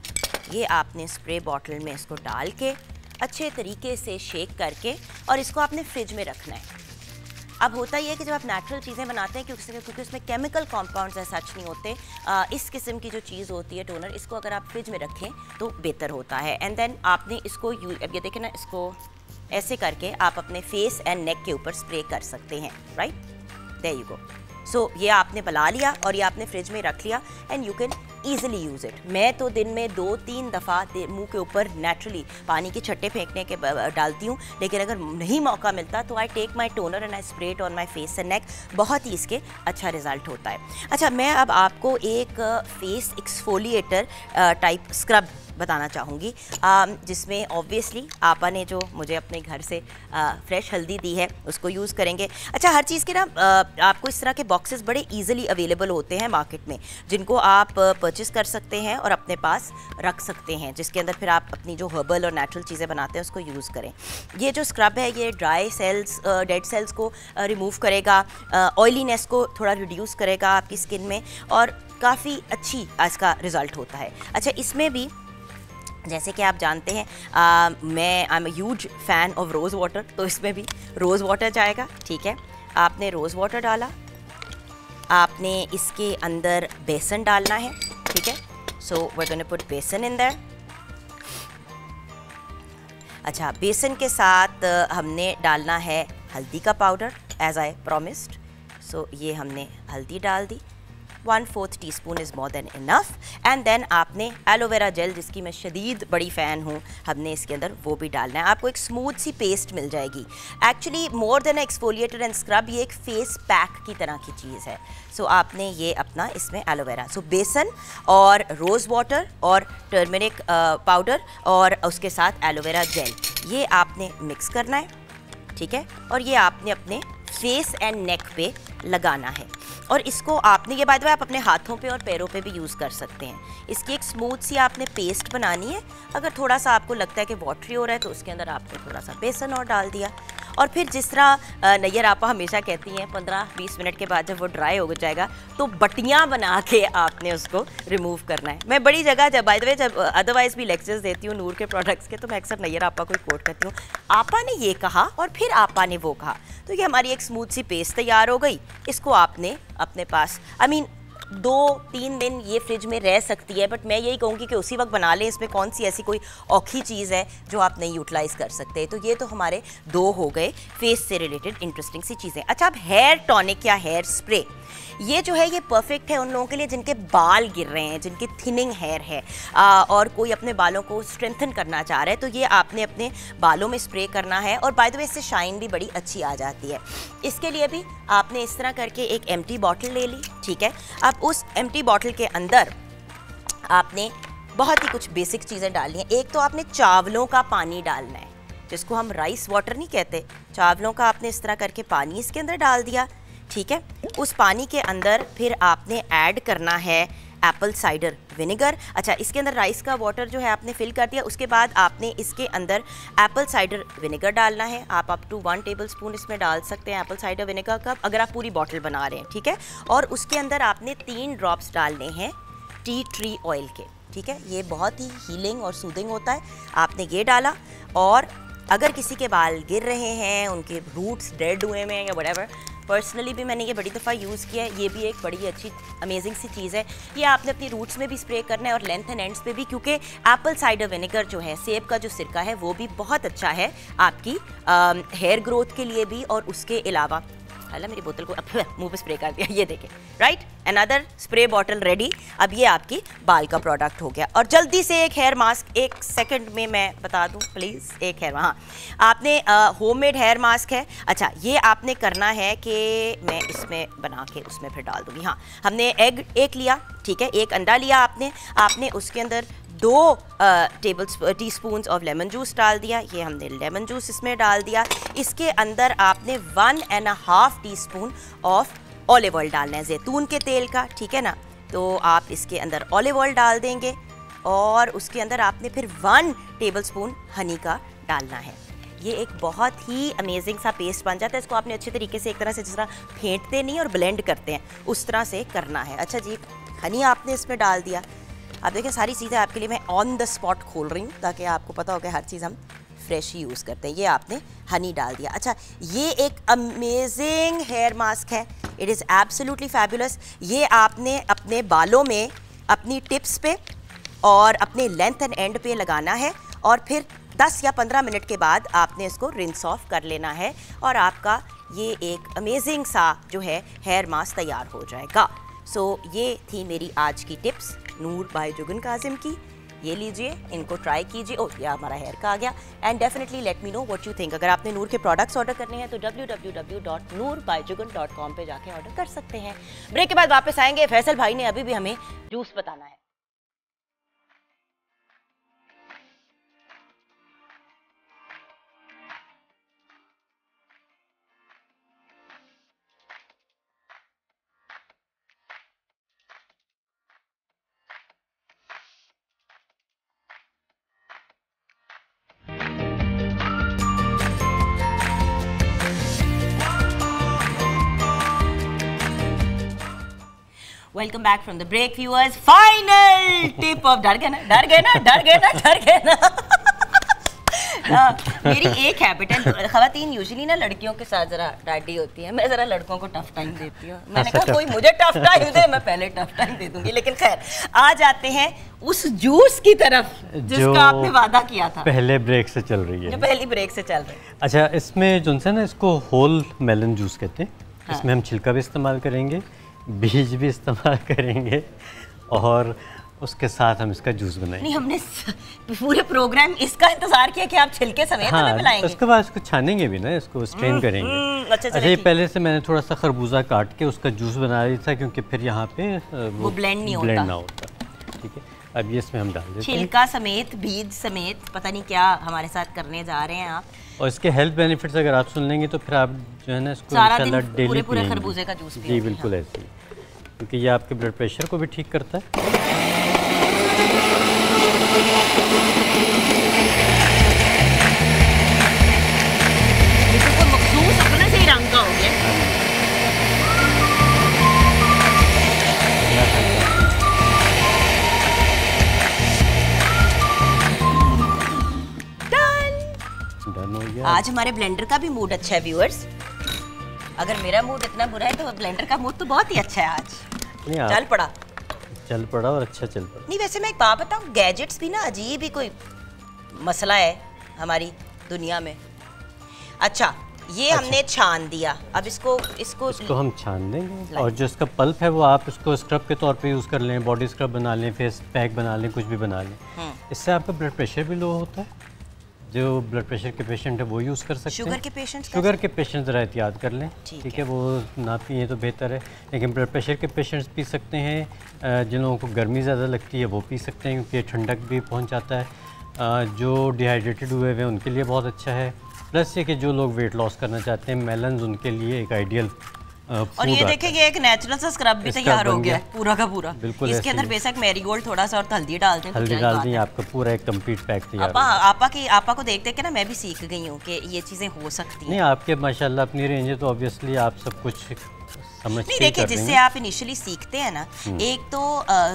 ये आपने स्प्रे बॉटल में इसको डाल के अच्छे तरीके से शेक करके और इसको आपने फ्रिज में रखना है। अब होता ही है कि जब आप नेचुरल चीज़ें बनाते हैं क्योंकि उसमें केमिकल कंपाउंड्स सच नहीं होते, इस किस्म की जो चीज़ होती है टोनर, इसको अगर आप फ्रिज में रखें तो बेहतर होता है। एंड देन आपने इसको अब ये देखें ना, इसको ऐसे करके आप अपने फेस एंड नेक के ऊपर स्प्रे कर सकते हैं, right. There you go. So ये आपने बना लिया और ये आपने फ्रिज में रख लिया and you can easily use it. मैं तो दिन में 2-3 दफ़ा मुंह के ऊपर नेचुरली पानी के छट्टे फेंकने के डालती हूँ, लेकिन अगर नहीं मौका मिलता तो I take my toner and I spray it on my face and neck. बहुत ही इसके अच्छा रिजल्ट होता है। अच्छा, मैं अब आपको एक फेस एक्सफोलिएटर टाइप स्क्रब बताना चाहूँगी, जिसमें ऑब्वियसली आपा ने जो मुझे अपने घर से फ्रेश हल्दी दी है उसको यूज़ करेंगे। अच्छा, हर चीज़ के ना आपको इस तरह के बॉक्सेस बड़े इजीली अवेलेबल होते हैं मार्केट में, जिनको आप परचेज़ कर सकते हैं और अपने पास रख सकते हैं, जिसके अंदर फिर आप अपनी जो हर्बल और नेचुरल चीज़ें बनाते हैं उसको यूज़ करें। ये जो स्क्रब है ये ड्राई सेल्स, डेड सेल्स को रिमूव करेगा, ऑयलीनेस को थोड़ा रिड्यूस करेगा आपकी स्किन में और काफ़ी अच्छी इसका रिज़ल्ट होता है। अच्छा, इसमें भी जैसे कि आप जानते हैं मैं I am huge fan of rose water, तो इसमें भी रोज़ वाटर जाएगा, ठीक है। आपने रोज़ वाटर डाला, आपने इसके अंदर बेसन डालना है, ठीक है। So we are gonna put besan in there. अच्छा, बेसन के साथ हमने डालना है हल्दी का powder as I promised. So ये हमने हल्दी डाल दी, 1/4 teaspoon is more than enough. And then आपने एलोवेरा जेल, जिसकी मैं शदीद बड़ी फ़ैन हूँ, हमने इसके अंदर वो भी डालना है। आपको एक स्मूथ सी पेस्ट मिल जाएगी। Actually more than exfoliator and scrub, ये एक फेस पैक की तरह की चीज़ है। सो आपने ये अपना इसमें एलोवेरा, सो बेसन और रोज़ वाटर और टर्मरिक पाउडर और उसके साथ एलोवेरा जेल, ये आपने मिक्स करना है, ठीक है। और ये आपने अपने फेस एंड नेक पे लगाना है। और इसको आपने, ये बाय द वे आप अपने हाथों पे और पैरों पे भी यूज़ कर सकते हैं। इसकी एक स्मूथ सी आपने पेस्ट बनानी है। अगर थोड़ा सा आपको लगता है कि वाटरी हो रहा है तो उसके अंदर आपने थोड़ा सा बेसन और डाल दिया। और फिर जिस तरह नैयर आपा हमेशा कहती हैं 15-20 मिनट के बाद जब वो ड्राई हो जाएगा तो बटियाँ बना के आपने उसको रिमूव करना है। मैं बड़ी जगह जब बाय द वे जब अदरवाइज़ भी लेक्चर्स देती हूँ नूर के प्रोडक्ट्स के, तो मैं अक्सर नैयर आपा को ही कोट करती हूँ, आपा ने ये कहा और फिर आपा ने वो कहा। तो ये हमारी एक स्मूथ सी पेस्ट तैयार हो गई। इसको आपने अपने पास 2-3 दिन ये फ्रिज में रह सकती है, बट मैं यही कहूँगी कि उसी वक्त बना लें। इसमें कौन सी ऐसी कोई औखी चीज़ है जो आप नहीं यूटिलाइज़ कर सकते। तो ये तो हमारे 2 हो गए फेस से रिलेटेड इंटरेस्टिंग सी चीज़ें। अच्छा, अब हेयर टॉनिक या हेयर स्प्रे, ये जो है ये परफेक्ट है उन लोगों के लिए जिनके बाल गिर रहे हैं, जिनकी थिनिंग हेयर है और कोई अपने बालों को स्ट्रेंथन करना चाह रहा है। तो ये आपने अपने बालों में स्प्रे करना है। और बाय द वे इससे शाइन भी बड़ी अच्छी आ जाती है। इसके लिए भी आपने इस तरह करके एक एम्प्टी बॉटल ले ली, ठीक है। अब उस एम्प्टी बॉटल के अंदर आपने बहुत ही कुछ बेसिक चीज़ें डालनी हैं। एक तो आपने चावलों का पानी डालना है, जिसको हम राइस वाटर नहीं कहते, चावलों का आपने इस तरह करके पानी इसके अंदर डाल दिया, ठीक है। उस पानी के अंदर फिर आपने ऐड करना है एप्पल साइडर विनेगर। अच्छा, इसके अंदर राइस का वाटर जो है आपने फिल कर दिया। उसके बाद आपने इसके अंदर एप्पल साइडर विनेगर डालना है। आप अप टू 1 टेबलस्पून इसमें डाल सकते हैं एप्पल साइडर विनेगर का, अगर आप पूरी बॉटल बना रहे हैं, ठीक है। और उसके अंदर आपने 3 ड्रॉप्स डालने हैं टी ट्री ऑयल के, ठीक है। ये बहुत ही हीलिंग और सूदिंग होता है। आपने ये डाला। और अगर किसी के बाल गिर रहे हैं, उनके रूट्स डेड हुए हैं या व्हाटएवर, पर्सनली भी मैंने ये बड़ी दफ़ा यूज़ किया है। ये भी एक बड़ी अच्छी अमेजिंग सी चीज़ है। ये आपने अपनी रूट्स में भी स्प्रे करना है और लेंथ एंड एंड्स पे भी, क्योंकि एप्पल साइडर विनेगर जो है, सेब का जो सिरका है, वो भी बहुत अच्छा है आपकी हेयर ग्रोथ के लिए भी। और उसके अलावा हालांकि मेरी बोतल को मुंह पे स्प्रे कर दिया, ये देखें, right, another spray bottle ready. अब ये आपकी बाल का प्रोडक्ट हो गया। और जल्दी से एक हेयर मास्क, 1 सेकंड में मैं बता दूं प्लीज़। एक हेयर, हाँ, आपने होममेड हेयर मास्क है। अच्छा, ये आपने करना है कि मैं इसमें बना के उसमें फिर डाल दूँगी। हाँ, हमने एग 1 लिया, ठीक है, 1 अंडा लिया आपने उसके अंदर 2 टीस्पून ऑफ लेमन जूस डाल दिया। ये हमने लेमन जूस इसमें डाल दिया। इसके अंदर आपने 1.5 टीस्पून ऑफ ऑलिव ऑयल डालना है, जैतून के तेल का, ठीक है ना। तो आप इसके अंदर ऑलिव ऑयल डाल देंगे और उसके अंदर आपने फिर 1 टेबलस्पून हनी का डालना है। ये एक बहुत ही अमेजिंग सा पेस्ट बन जाता है। इसको आपने अच्छे तरीके से एक तरह से जिस तरह फेंटते नहीं और ब्लेंड करते हैं उस तरह से करना है। अच्छा जी, हनी आपने इसमें डाल दिया। आप देखिए सारी चीज़ें आपके लिए मैं ऑन द स्पॉट खोल रही हूँ ताकि आपको पता हो कि हर चीज़ हम फ्रेश ही यूज़ करते हैं। ये आपने हनी डाल दिया। अच्छा, ये एक अमेजिंग हेयर मास्क है, इट इज़ एब्सोल्युटली फैबुलस। ये आपने अपने बालों में, अपनी टिप्स पे और अपने लेंथ एंड एंड पे लगाना है और फिर 10 या 15 मिनट के बाद आपने इसको रिंस ऑफ कर लेना है और आपका ये एक अमेजिंग सा जो है हेयर मास्क तैयार हो जाएगा। सो ये थी मेरी आज की tips Noor by Jugan Kazim की। ये लीजिए, इनको ट्राई कीजिए। ओह, ये हमारा हेयर का आ गया। And definitely let me know what you think. अगर आपने नूर के प्रोडक्ट्स ऑर्डर करने हैं तो www.noorbyjugan.com पे जाके ऑर्डर कर सकते हैं। ब्रेक के बाद वापस आएंगे। फैसल भाई ने अभी भी हमें जूस बताना है। Welcome back from the break viewers. Final tip of डर गए ना मेरी एक हैबिट है, खवातीन यूजुअली ना लड़कियों के साथ जरा डाडी होती है, मैं जरा लड़कों को टफ टाइम देती हूँ। मैंने कहा कोई मुझे टफ टाइम दे, मैं पहले टफ टाइम दे दूंगी। लेकिन खैर, आ जाते हैं उस जूस की तरफ जिसका आपने वादा किया था। पहले ब्रेक से चल रही है, जो पहली ब्रेक से चल रही है। अच्छा, इसमें जो है ना, इसको होल मेलन जूस कहते हैं। इसमें हम छिलका भी इस्तेमाल करेंगे, बीज भी इस्तेमाल करेंगे और उसके साथ हम इसका जूस बनाएंगे। नहीं, हमने पूरे प्रोग्राम इसका इंतजार किया कि आप छिलके समेत हमें मिलाएंगे। उसके बाद इसको छानेंगे भी ना, इसको स्ट्रेन करेंगे। अच्छा, ये पहले से मैंने थोड़ा सा खरबूजा काट के उसका जूस बना लिया था, क्योंकि फिर यहाँ पे वो ब्लेंड ना होता। ठीक है, अब ये इसमें हम डाल देते हैं छिलका समेत, बीज समेत, पता नहीं क्या हमारे साथ करने जा रहे हैं आप। और इसके हेल्थ बेनिफिट्स अगर आप सुन लेंगे तो फिर आप जो है ना इसको सारा दिन डेली पूरे खरबूजे का जूस पिएंगे। जी बिल्कुल ऐसे ही, क्योंकि ये आपके ब्लड प्रेशर को भी ठीक करता है। आज हमारे ब्लेंडर का भी मूड अच्छा है व्यूअर्स। अगर मेरा मूड इतना बुरा है तो ब्लेंडर का मूड तो बहुत ही अच्छा है आज। चल पड़ा और अच्छा चल पड़ा। नहीं, वैसे मैं एक बात बताऊं, गैजेट्स भी ना अजीब ही कोई मसला है हमारी दुनिया में। अच्छा, ये हमने छान दिया, अब इसको हम छान देंगे और जो इसका पल्प है वो आप इसको स्क्रब के तौर पे यूज़ कर लें, बॉडी स्क्रब बना लें, फेस पैक बना लें, कुछ भी बना लें। इससे आपका ब्लड प्रेशर भी लो होता है। जो ब्लड प्रेशर के पेशेंट है वो यूज़ कर सकते हैं। शुगर के पेशेंट ज़रा एहतियात कर लें, ठीक है, वो ना पिए तो बेहतर है। लेकिन ब्लड प्रेशर के पेशेंट्स पी सकते हैं। जिन लोगों को गर्मी ज़्यादा लगती है वो पी सकते हैं, क्योंकि ठंडक भी पहुंचाता है। जो डिहाइड्रेटेड हुए हैं उनके लिए बहुत अच्छा है। प्लस ये कि जो लोग वेट लॉस करना चाहते हैं, मेलन्स उनके लिए एक आइडियल और ये देखिए कि एक नेचुरल सा स्क्रब भी तैयार हो गया पूरा का पूरा। बिल्कुल, इसके अंदर बेशक मैरीगोल्ड थोड़ा सा और हल्दी डाल दें, हल्दी डाल दें, आपका पूरा एक कंप्लीट पैक तैयार। आपा को देख देख के ना मैं भी सीख गई हूँ कि ये चीज़ें हो सकती हैं। नहीं, आपके माशाल्लाह अपनी रेंज है तो ऑब्वियसली आप सब कुछ नहीं, देखिए जिससे आप इनिशियली सीखते हैं ना, एक तो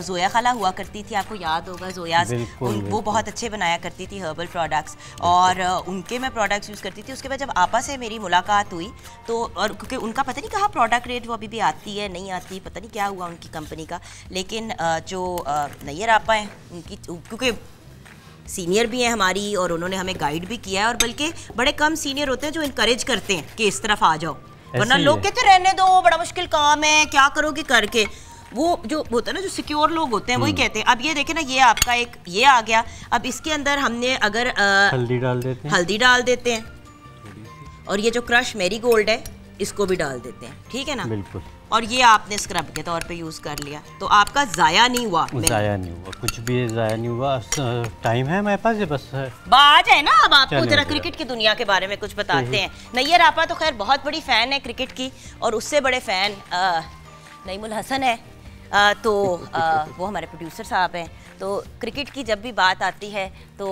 जोया खाला हुआ करती थी, आपको याद होगा जोया, वो बहुत अच्छे बनाया करती थी हर्बल प्रोडक्ट्स, और उनके मैं प्रोडक्ट्स यूज़ करती थी। उसके बाद जब आपा से मेरी मुलाकात हुई तो, और क्योंकि उनका पता नहीं कहाँ प्रोडक्ट रेट वो अभी भी आती है नहीं आती, पता नहीं क्या हुआ उनकी कंपनी का, लेकिन जो नैयर आपा हैं उनकी, क्योंकि सीनियर भी हैं हमारी और उन्होंने हमें गाइड भी किया है, और बल्कि बड़े कम सीनियर होते हैं जो इनकरेज करते हैं कि इस तरफ आ जाओ, वरना लोग कहते रहने दो, बड़ा मुश्किल काम है, क्या करोगे करके। वो जो होता है ना, जो सिक्योर लोग होते हैं वही कहते हैं। अब ये देखें ना, ये आपका एक ये आ गया, अब इसके अंदर हमने अगर हल्दी डाल देते हैं और ये जो क्रश मैरीगोल्ड है इसको भी डाल देते हैं, ठीक है ना, बिल्कुल। और ये आपने स्क्रब के तौर पे यूज़ कर लिया तो आपका ज़ाया नहीं हुआ। कुछ भी ज़ाया नहीं हुआ। टाइम है हमारे पास, ये बस बात है ना। अब आपको जरा क्रिकेट की दुनिया के बारे में कुछ बताते हैं। नैयर आपा तो खैर बहुत बड़ी फ़ैन है क्रिकेट की, और उससे बड़े फ़ैन नईमुल हसन है। तो वो हमारे प्रोड्यूसर साहब हैं, तो क्रिकेट की जब भी बात आती है तो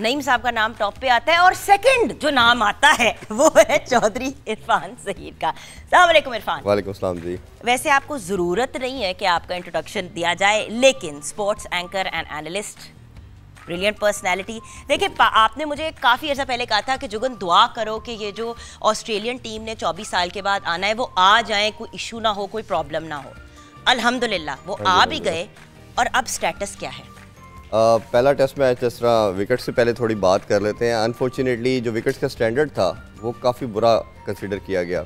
नईम साहब का नाम टॉप पे आता है, और सेकंड जो नाम आता है वो है चौधरी इरफान ज़हीर का। अस्सलाम वालेकुम इरफान। वालेकुम सलाम जी। वैसे आपको ज़रूरत नहीं है कि आपका इंट्रोडक्शन दिया जाए, लेकिन sports anchor and analyst, brilliant personality. देखिए, आपने मुझे काफ़ी अर्सा पहले कहा था कि जुगन दुआ करो कि ये जो ऑस्ट्रेलियन टीम ने 24 साल के बाद आना है वो आ जाए, कोई इशू ना हो, कोई प्रॉब्लम ना हो। अल्हम्दुलिल्लाह वो आ भी गए, और अब स्टेटस क्या है? पहला टेस्ट मैच, जिस तरह विकेट से पहले थोड़ी बात कर लेते हैं। अनफॉर्चुनेटली जो विकेट्स का स्टैंडर्ड था वो काफ़ी बुरा कंसीडर किया गया,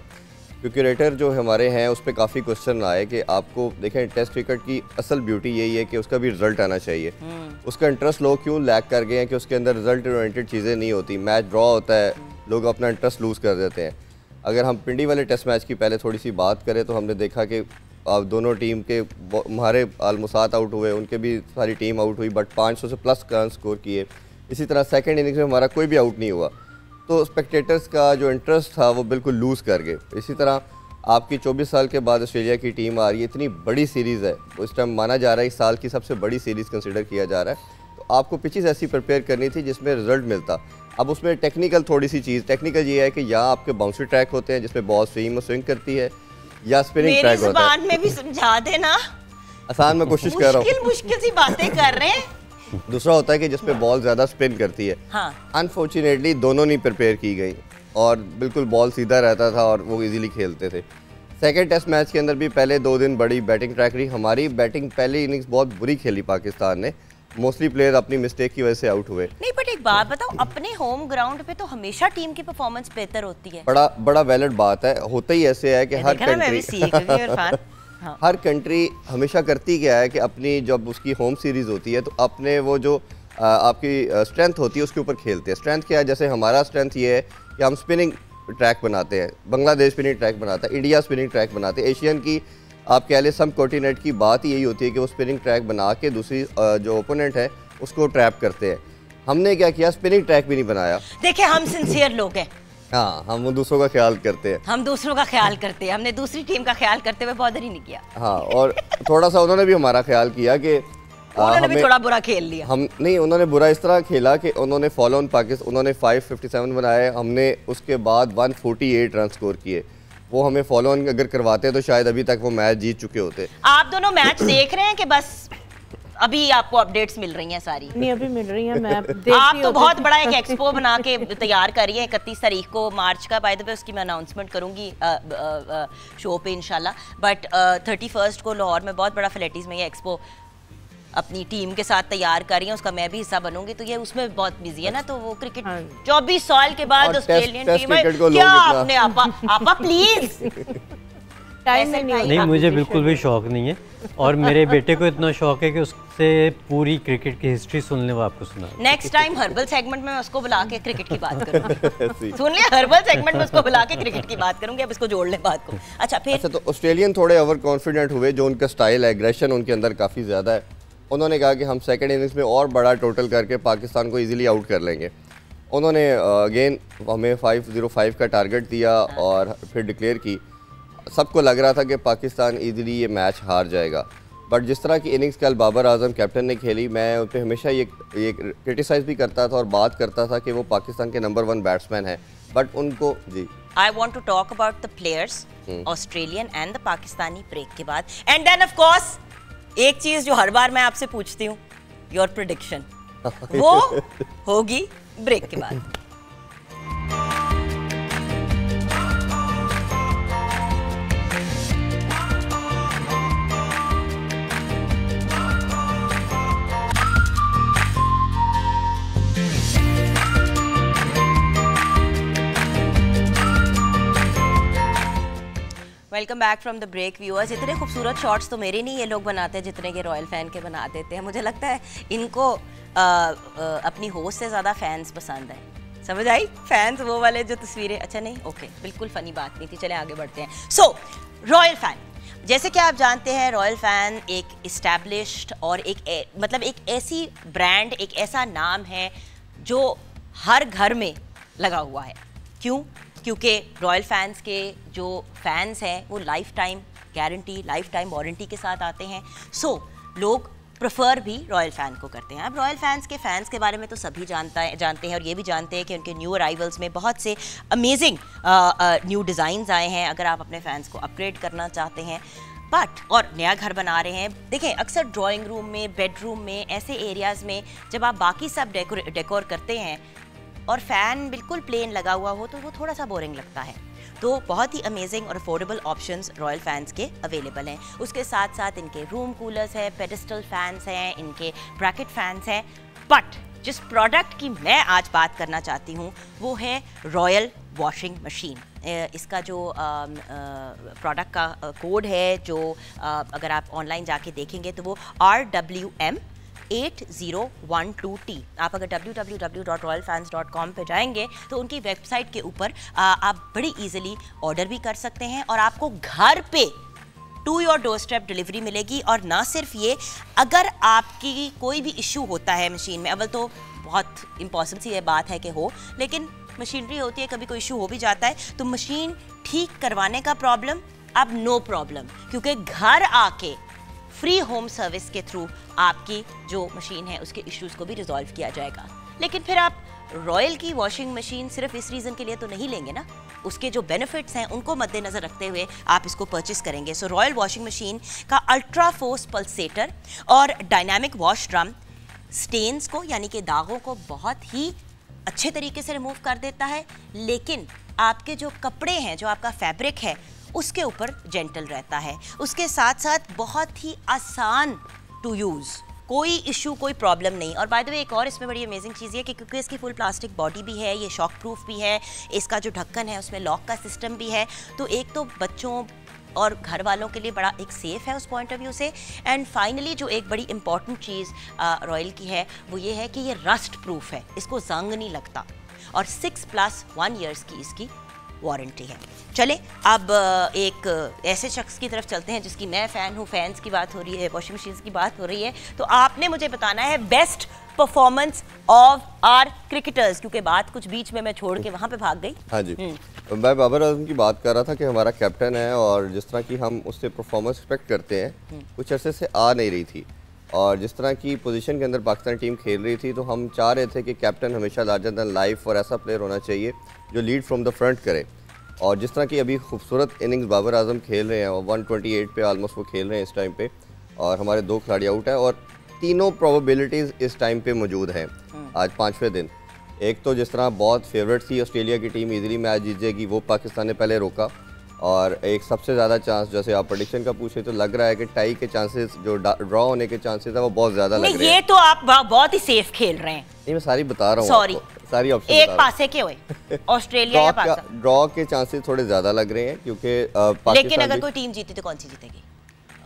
क्योंकि रेटर जो हमारे हैं उस पर काफ़ी क्वेश्चन आए कि आपको देखें, टेस्ट क्रिकेट की असल ब्यूटी यही है कि उसका भी रिजल्ट आना चाहिए। उसका इंटरेस्ट लोग क्यों लैक कर गए हैं कि उसके अंदर रिजल्ट ओरिएंटेड चीज़ें नहीं होती। मैच ड्रॉ होता है, लोग अपना इंटरेस्ट लूज़ कर देते हैं। अगर हम पिंडी वाले टेस्ट मैच की पहले थोड़ी सी बात करें तो हमने देखा कि दोनों टीम के हमारे आलमुसात आउट हुए, उनके भी सारी टीम आउट हुई, बट 500 से प्लस रन स्कोर किए। इसी तरह सेकंड इनिंग्स में हमारा कोई भी आउट नहीं हुआ, तो स्पेक्टेटर्स का जो इंटरेस्ट था वो बिल्कुल लूज़ कर गए। इसी तरह आपकी 24 साल के बाद ऑस्ट्रेलिया की टीम आ रही है, इतनी बड़ी सीरीज़ है, उस टाइम माना जा रहा है इस साल की सबसे बड़ी सीरीज़ कंसिडर किया जा रहा है। तो आपको पिचेस ऐसी प्रिपेयर करनी थी जिसमें रिजल्ट मिलता। अब उसमें टेक्निकल थोड़ी सी चीज़, टेक्निकल ये है कि यहाँ आपके बाउंसी ट्रैक होते हैं जिसमें बॉल स्विंग करती है, या स्पिनिंग ट्रैक होता है। मेरी ज़बान में भी समझा देना, आसान मैं कोशिश कर रहा हूँ, मुश्किल सी बातें कर रहे हैं। दूसरा होता है कि जिसपे बॉल ज़्यादा स्पिन करती है। हाँ। अनफॉर्चुनेटली दोनों नहीं प्रिपेयर की गई और बिल्कुल बॉल सीधा रहता था और वो इजीली खेलते थे। सेकंड टेस्ट मैच के अंदर भी पहले 2 दिन बड़ी बैटिंग ट्रैक रही हमारी। बैटिंग पहली इनिंग्स बहुत बुरी खेली पाकिस्तान ने, मोस्टली प्लेयर अपनी मिस्टेक की वजह से आउट हुए। नहीं बट एक बात बताओ, अपने होम ग्राउंड पे तो हमेशा टीम की परफॉर्मेंस बेहतर होती है। बड़ा वैलिड बात है। होता ही ऐसे है कि हर कंट्री हमेशा करती क्या है कि अपनी जब उसकी होम सीरीज होती है तो अपने वो जो आपकी स्ट्रेंथ होती है उसके ऊपर खेलते हैं। स्ट्रेंथ क्या है, जैसे हमारा स्ट्रेंथ ये है कि हम स्पिनिंग ट्रैक बनाते हैं, बांग्लादेश स्पिनिंग ट्रैक बनाता है, इंडिया स्पिनिंग ट्रैक बनाते हैं। एशियन की आप कह लें सब कॉन्टिनेंट की बात यही होती है कि वो स्पिनिंग ट्रैक बना के दूसरी जो ओपोनेंट है उसको ट्रैप करते हैं। हमने क्या किया, स्पिनिंग ट्रैक भी नहीं बनाया। देखिए हम सिंसियर लोग हैं। हाँ, हम दूसरों का ख्याल करते हैं, हम दूसरों का ख्याल करते हैं, हमने दूसरी टीम का ख्याल करते हुए बॉदर ही नहीं किया। हाँ, और थोड़ा सा उन्होंने भी हमारा ख्याल किया कि उन्होंने भी थोड़ा बुरा खेल लिया। हम नहीं, उन्होंने बुरा इस तरह खेला कि उन्होंने फॉलो ऑन पाकिस्तान, उन्होंने 557 बनाए, हमने उसके बाद 148 रन स्कोर किए। वो हमें फॉलो ऑन अगर करवाते तो शायद अभी तक वो मैच जीत चुके होते। आप दोनों मैच देख रहे हैं कि बस अभी आपको अपडेट्स मिल रही हैं? सारी नहीं अभी मिल रही हैं। मैं आप तो बहुत बड़ा एक एक्सपो बना के तैयार कर रही हैं 31 तारीख को मार्च का, बाय द वे उसकी मैं अनाउंसमेंट करूंगी शो पे इंशाल्लाह। बट 31 को लाहौर में बहुत बड़ा फैसिलिटीज में ये एक्सपो अपनी टीम के साथ तैयार कर रही है, उसका मैं भी हिस्सा बनूंगी। तो ये उसमें बहुत बिजी है ना, तो वो क्रिकेट 24 साल के बाद ऑस्ट्रेलियन टीम है। क्या आपने आपा प्लीज टाइम नहीं, मुझे बिल्कुल भी शौक नहीं है और मेरे बेटे को इतना शौक है कि उससे पूरी क्रिकेट की हिस्ट्री सुन ले, वो आपको सुना। नेक्स्ट टाइम हर्बल सेगमेंट में उसको बुला के क्रिकेट की बात करूंगी। सुन लिया, हर्बल सेगमेंट में उसको बुला के क्रिकेट की बात करूंगी। अब इसको जोड़ ले बात को। अच्छा फिर तो ऑस्ट्रेलियन थोड़े ओवर कॉन्फिडेंट हुए, जो उनका स्टाइल है, एग्रेशन उनके अंदर काफ़ी ज़्यादा है। उन्होंने कहा कि हम सेकंड इनिंग्स में और बड़ा टोटल करके पाकिस्तान को इजीली आउट कर लेंगे। उन्होंने अगेन हमें 505 का टारगेट दिया और फिर डिक्लेयर की। सबको लग रहा था कि पाकिस्तान इजीली ये मैच हार जाएगा, बट जिस तरह की इनिंग्स कल बाबर आजम कैप्टन ने खेली, मैं उन पर हमेशा ये क्रिटिसाइज़ भी करता था और बात करता था कि वो पाकिस्तान के नंबर 1 बैट्समैन है, बट उनको जी I want to talk about the players Australian and the Pakistani break के बाद। एंड देन ऑफ कोर्स एक चीज जो हर बार मैं आपसे पूछती हूँ, योर प्रेडिक्शन, वो होगी ब्रेक के बाद। Welcome back from the break viewers. इतने खूबसूरत शॉट्स तो मेरे नहीं ये लोग बनाते जितने के रॉयल फैन के बना देते हैं। मुझे लगता है इनको अपनी होस्ट से ज़्यादा फैंस पसंद है। समझ आई? फैंस वो वाले जो तस्वीरें, अच्छा नहीं, ओके, बिल्कुल फ़नी बात नहीं थी। चले आगे बढ़ते हैं। सो रॉयल फैन, जैसे कि आप जानते हैं रॉयल फैन एक इस्टेब्लिश्ड और मतलब एक ऐसी ब्रांड, एक ऐसा नाम है जो हर घर में लगा हुआ है। क्यों? क्योंकि रॉयल फैंस के जो फैंस हैं वो life time guarantee, life time warranty के साथ आते हैं। सो लोग प्रेफर भी रॉयल फैन को करते हैं। अब रॉयल फैंस के बारे में तो सभी जानते हैं और ये भी जानते हैं कि उनके न्यू अराइवल्स में बहुत से अमेजिंग न्यू डिज़ाइंस आए हैं। अगर आप अपने फैंस को अपग्रेड करना चाहते हैं और नया घर बना रहे हैं, देखें अक्सर ड्राइंग रूम में, बेडरूम में, ऐसे एरियाज़ में जब आप बाकी सब डेकोर करते हैं और फ़ैन बिल्कुल प्लेन लगा हुआ हो तो वो थोड़ा सा बोरिंग लगता है। तो बहुत ही अमेजिंग और अफोर्डेबल ऑप्शंस रॉयल फैंस के अवेलेबल हैं। उसके साथ साथ इनके रूम कूलर्स हैं, पेडिस्टल फैंस हैं, इनके ब्रैकेट फैंस हैं। बट जिस प्रोडक्ट की मैं आज बात करना चाहती हूँ वो है रॉयल वॉशिंग मशीन। इसका जो प्रोडक्ट का कोड है, जो अगर आप ऑनलाइन जाके देखेंगे तो वो RWM 8012T। आप अगर www.royalfans.com पे जाएंगे तो उनकी वेबसाइट के ऊपर आप बड़ी इजीली ऑर्डर भी कर सकते हैं और आपको घर पे to your door step delivery मिलेगी। और ना सिर्फ ये, अगर आपकी कोई भी इशू होता है मशीन में, अव्वल तो बहुत इम्पॉसिबल सी ये बात है कि हो, लेकिन मशीनरी होती है, कभी कोई इशू हो भी जाता है, तो मशीन ठीक करवाने का प्रॉब्लम अब नो प्रॉब्लम, क्योंकि घर आके फ्री होम सर्विस के थ्रू आपकी जो मशीन है उसके इश्यूज को भी रिजॉल्व किया जाएगा। लेकिन फिर आप रॉयल की वॉशिंग मशीन सिर्फ इस रीज़न के लिए तो नहीं लेंगे ना, उसके जो बेनिफिट्स हैं उनको मद्देनज़र रखते हुए आप इसको परचेस करेंगे। सो रॉयल वॉशिंग मशीन का अल्ट्रा फोर्स पल्सेटर और डायनामिक वॉश ड्रम स्टेन्स को, यानी कि दागों को, बहुत ही अच्छे तरीके से रिमूव कर देता है, लेकिन आपके जो कपड़े हैं, जो आपका फैब्रिक है, उसके ऊपर जेंटल रहता है। उसके साथ साथ बहुत ही आसान टू यूज़ कोई इशू, कोई प्रॉब्लम नहीं। और बाय द वे एक और इसमें बड़ी अमेजिंग चीज़ है कि क्योंकि इसकी फुल प्लास्टिक बॉडी भी है, ये शॉक प्रूफ भी है, इसका जो ढक्कन है उसमें लॉक का सिस्टम भी है, तो एक तो बच्चों और घर वालों के लिए बड़ा एक सेफ़ है उस पॉइंट ऑफ व्यू से। एंड फाइनली जो एक बड़ी इंपॉर्टेंट चीज़ रॉयल की है वो ये है कि ये रस्ट प्रूफ है, इसको जंग नहीं लगता, और 6+1 ईयर्स की इसकी वारंटी है। चले अब एक ऐसे शख्स की तरफ चलते हैं जिसकी मैं फ़ैन हूँ। फैंस की बात हो रही है, वॉशिंग मशीन की बात हो रही है, तो आपने मुझे बताना है best performance of our cricketers, क्योंकि बात कुछ बीच में मैं छोड़ के वहाँ पे भाग गई। हाँ जी, मैं बाबर आजम की बात कर रहा था कि हमारा कैप्टन है और जिस तरह की हम उससे परफॉर्मेंस एक्सपेक्ट करते हैं कुछ अरसे से आ नहीं रही थी, और जिस तरह की पोजीशन के अंदर पाकिस्तान टीम खेल रही थी तो हम चाह रहे थे कि कैप्टन हमेशा लार्जर दैन लाइफ और ऐसा प्लेयर होना चाहिए जो लीड फ्रॉम द फ्रंट करे। और जिस तरह की अभी खूबसूरत इनिंग्स बाबर आजम खेल रहे हैं और 128 पे ऑलमोस्ट वो खेल रहे हैं इस टाइम पे, और हमारे 2 खिलाड़ी आउट है और तीनों प्रोबेबिलिटीज़ इस टाइम पे मौजूद हैं आज 5वें दिन। एक तो जिस तरह बहुत फेवरेट थी ऑस्ट्रेलिया की टीम इजीली मैच जीत जाएगी, वो पाकिस्तान ने पहले रोका, और एक सबसे ज़्यादा चांस जैसे आप प्रेडिक्शन का पूछे तो लग रहा है कि टाई के चांसेस, जो ड्रॉ होने के चांसेस है वो बहुत ज़्यादा लग रहे हैं। ये तो आप बहुत ही सेफ खेल रहे हैं। नहीं, मैं सारी बता रहा हूँ, सॉरी, सारी ऑप्शन एक पासे के हुए ऑस्ट्रेलिया या पाकिस्तान, ड्रॉ के चांसेस थोड़े ज़्यादा लग रहे हैं क्योंकि लेकिन अगर कोई टीम जीती तो कौन सी जीतेगी?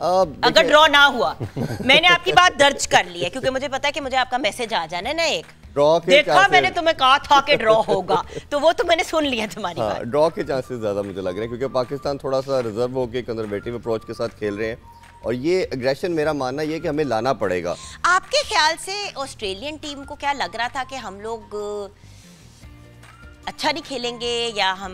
अगर ड्रॉ ना हुआ मैंने आपकी बात दर्ज कर ली है क्योंकि मुझे पता है कि मुझे आपका मैसेज आ जाना है ना। एक ड्रॉ के देखा मैंने तुम्हें कहा था कि ड्रॉ होगा तो वो तो मैंने सुन लिया तुम्हारी बात। ड्रॉ के चांसेस ज़्यादा मुझे लग रहे हैं क्योंकि पाकिस्तान थोड़ा सा रिजर्व होकर कंजर्वेटिव अप्रोच के साथ खेल रहे हैं, और ये एग्रेशन मेरा मानना ये कि हमें लाना पड़ेगा। आपके ख्याल से ऑस्ट्रेलियन टीम को क्या लग रहा था कि हम लोग अच्छा नहीं खेलेंगे या हम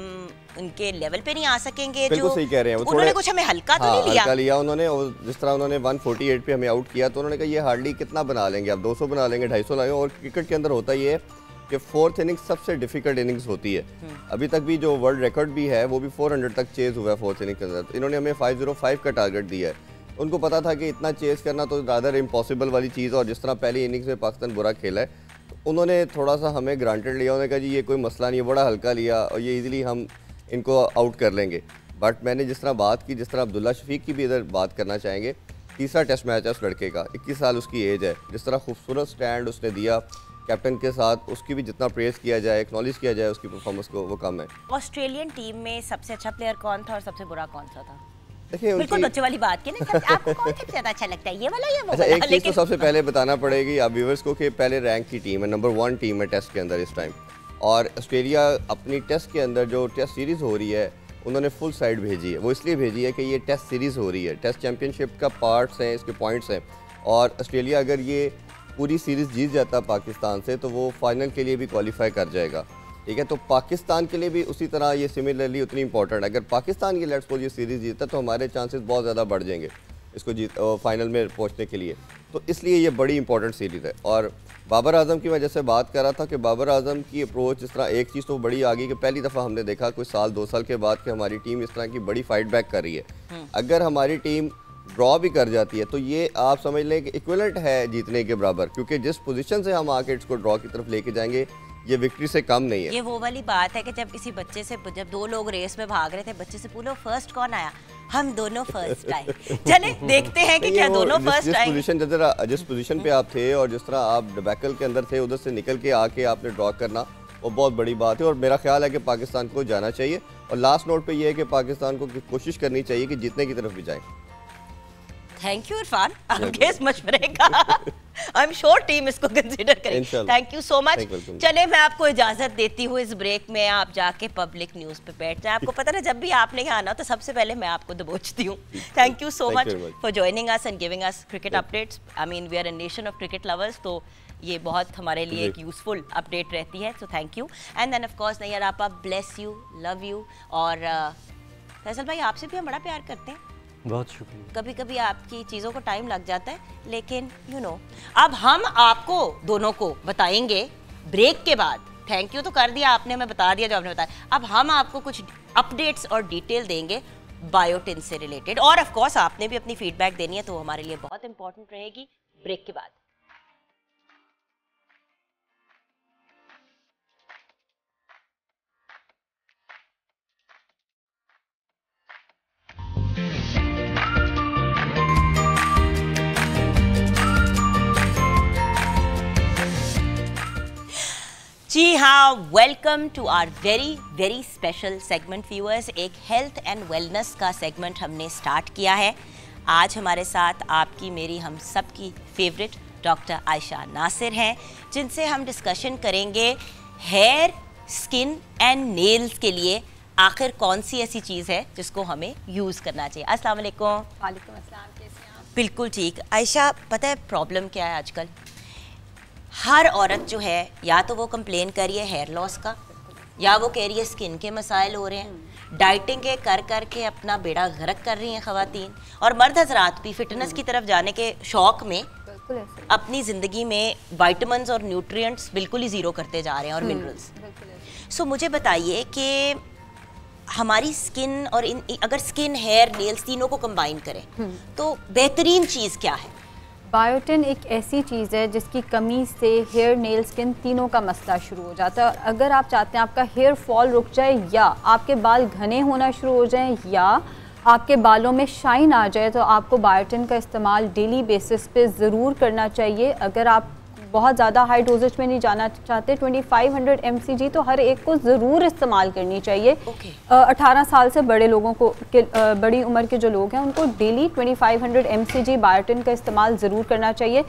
उनके लेवल पे नहीं आ सकेंगे? बिल्कुल सही कह रहे हैं, उन्होंने कुछ हमें हल्का तो नहीं लिया। हल्का लिया उन्होंने, और जिस तरह उन्होंने 148 पे हमें आउट किया तो उन्होंने कहा ये हार्डली कितना बना लेंगे, आप 200 बना लेंगे, 250 लाएंगे। और क्रिकेट के अंदर होता ये है कि 4th इनिंग्स सबसे डिफिकल्ट इनिंग्स होती है। अभी तक भी जो वर्ल्ड रिकॉर्ड भी है वो भी 400 तक चेज हुआ है 4th इनिंग के अंदर। इन्होंने हमें 505 का टारगेट दिया है, उनको पता था कि इतना चेज करना तो ज़्यादा इम्पॉसिबल वाली चीज़। और जिस तरह पहली इनिंग्स में पाकिस्तान बुरा खेला है तो उन्होंने थोड़ा सा हमें ग्रांटेड लिया, उन्होंने कहा जी ये कोई मसला नहीं है, बड़ा हल्का लिया और ये इजीली हम इनको आउट कर लेंगे। बट मैंने जिस तरह बात की, जिस तरह अब्दुल्ला शफीक की भी इधर बात करना चाहेंगे, तीसरा टेस्ट मैच है उस लड़के का, 21 साल उसकी एज है, जिस तरह खूबसूरत स्टैंड उसने दिया कैप्टन के साथ, उसकी भी जितना प्रेस किया जाए, एक्नॉलेज किया जाए उसकी परफॉर्मेंस को, वो कम है। ऑस्ट्रेलियन टीम में सबसे अच्छा प्लेयर कौन था और सबसे बुरा कौन सा था? देखिए बिल्कुल बच्चे वाली बात की ना, आपको कौन सबसे ज्यादा अच्छा लगता है, ये वाला या वो अच्छा, वाला? एक चीज़ तो सबसे पहले बताना पड़ेगी आप व्यूअर्स को कि पहले रैंक की टीम है, नंबर 1 टीम है टेस्ट के अंदर इस टाइम, और ऑस्ट्रेलिया अपनी टेस्ट के अंदर जो टेस्ट सीरीज़ हो रही है उन्होंने फुल साइड भेजी है। वो इसलिए भेजी है कि ये टेस्ट सीरीज़ हो रही है, टेस्ट चैम्पियनशिप का पार्ट्स हैं, इसके पॉइंट्स हैं, और ऑस्ट्रेलिया अगर ये पूरी सीरीज़ जीत जाता पाकिस्तान से तो वो फाइनल के लिए भी क्वालिफाई कर जाएगा। ठीक है, तो पाकिस्तान के लिए भी उसी तरह ये सिमिलरली उतनी इंपॉर्टेंट है। अगर पाकिस्तान ये लेट्स सपोज ये सीरीज़ जीतता तो हमारे चांसेस बहुत ज़्यादा बढ़ जाएंगे इसको फाइनल में पहुंचने के लिए, तो इसलिए ये बड़ी इंपॉर्टेंट सीरीज़ है। और बाबर आजम की वजह से बात कर रहा था कि बाबर आजम की अप्रोच जिस तरह, एक चीज़ तो बड़ी आ गई कि पहली दफ़ा हमने देखा कोई साल 2 साल के बाद कि हमारी टीम इस तरह की बड़ी फाइट बैक कर रही है। अगर हमारी टीम ड्रॉ भी कर जाती है तो ये आप समझ लें कि इक्विवेलेंट है जीतने के बराबर, क्योंकि जिस पोजीशन से हम आके इसको ड्रॉ की तरफ लेके जाएंगे ये विक्ट्री से कम नहीं है। ये वो वाली बात है कि जब किसी बच्चे से, जब 2 लोग रेस में भाग रहे थे, बच्चे से पूछो फर्स्ट कौन आया, हम दोनों फर्स्ट आए। चले देखते हैं कि क्या दोनों फर्स्ट आए। जिस पोजीशन पे आप थे और जिस तरह आप डबैकल के अंदर थे, उधर से निकल के आके आपने ड्रॉ करना वो बहुत बड़ी बात है, और मेरा ख्याल है कि पाकिस्तान को जाना चाहिए। और लास्ट नोट पे ये है कि पाकिस्तान को कोशिश करनी चाहिए कि जीतने की तरफ भी जाए। थैंक यू इरफान आपके इस मशवरे का। आई एम श्योर टीम इसको कंसीडर करेगी। Thank you so much. चले मैं आपको इजाजत देती हूँ, इस ब्रेक में आप जाके पब्लिक न्यूज़ पे बैठ जाए। आपको पता ना जब भी आपने यहाँ आना तो सबसे पहले मैं आपको दबोचती हूँ। Thank you so much for joining us and giving us cricket updates. I mean we are a nation of cricket lovers, तो ये बहुत हमारे लिए एक यूजफुल अपडेट रहती है, so thank you. And then of course Nayyar आपा, ब्लेस यू, लव यू। और फैसल भाई आपसे भी हम बड़ा प्यार करते हैं, बहुत शुक्रिया। कभी कभी आपकी चीज़ों को टाइम लग जाता है, लेकिन यू नो अब हम आपको दोनों को बताएंगे ब्रेक के बाद। थैंक यू तो कर दिया आपने, हमें बता दिया जो आपने बताया। अब हम आपको कुछ अपडेट्स और डिटेल देंगे बायोटिन से रिलेटेड, और ऑफ कोर्स आपने भी अपनी फीडबैक देनी है तो हमारे लिए बहुत इंपॉर्टेंट रहेगी ब्रेक के बाद। हाँ, welcome to our very very special segment viewers. एक हेल्थ एंड वेलनेस का सेगमेंट हमने स्टार्ट किया है। आज हमारे साथ आपकी, मेरी, हम सब की फेवरेट डॉक्टर आयशा नासिर हैं, जिनसे हम डिस्कशन करेंगे हेयर, स्किन एंड नेल्स के लिए आखिर कौन सी ऐसी चीज़ है जिसको हमें यूज़ करना चाहिए। अस्सलाम वालेकुम। वालेकुम अस्सलाम, कैसे हैं आप? बिल्कुल ठीक। आयशा, पता है प्रॉब्लम क्या है आजकल? हर औरत जो है या तो वो कंप्लेन कर रही है हेयर लॉस का, या वो कह रही है स्किन के मसाइल हो रहे हैं। डाइटिंग के कर के अपना बेड़ा गर्क कर रही हैं ख़वातीन, और मर्द हजरात भी फिटनेस की तरफ जाने के शौक में अपनी ज़िंदगी में विटामिन्स और न्यूट्रिएंट्स बिल्कुल ही ज़ीरो करते जा रहे हैं, और मिनरल्स। सो मुझे बताइए कि हमारी स्किन और अगर स्किन, हेयर, नेल्स तीनों को कंबाइन करें तो बेहतरीन चीज़ क्या है? बायोटिन एक ऐसी चीज़ है जिसकी कमी से हेयर, नेल, स्किन तीनों का मसला शुरू हो जाता है। और अगर आप चाहते हैं आपका हेयर फॉल रुक जाए, या आपके बाल घने होना शुरू हो जाएं, या आपके बालों में शाइन आ जाए, तो आपको बायोटिन का इस्तेमाल डेली बेसिस पे ज़रूर करना चाहिए। अगर आप बहुत ज़्यादा हाई डोजेज में नहीं जाना चाहते, 2500 mcg तो हर एक को ज़रूर इस्तेमाल करनी चाहिए। 18 साल से बड़े लोगों को बड़ी उम्र के जो लोग हैं उनको डेली 2500 mcg बायोटिन का इस्तेमाल ज़रूर करना चाहिए।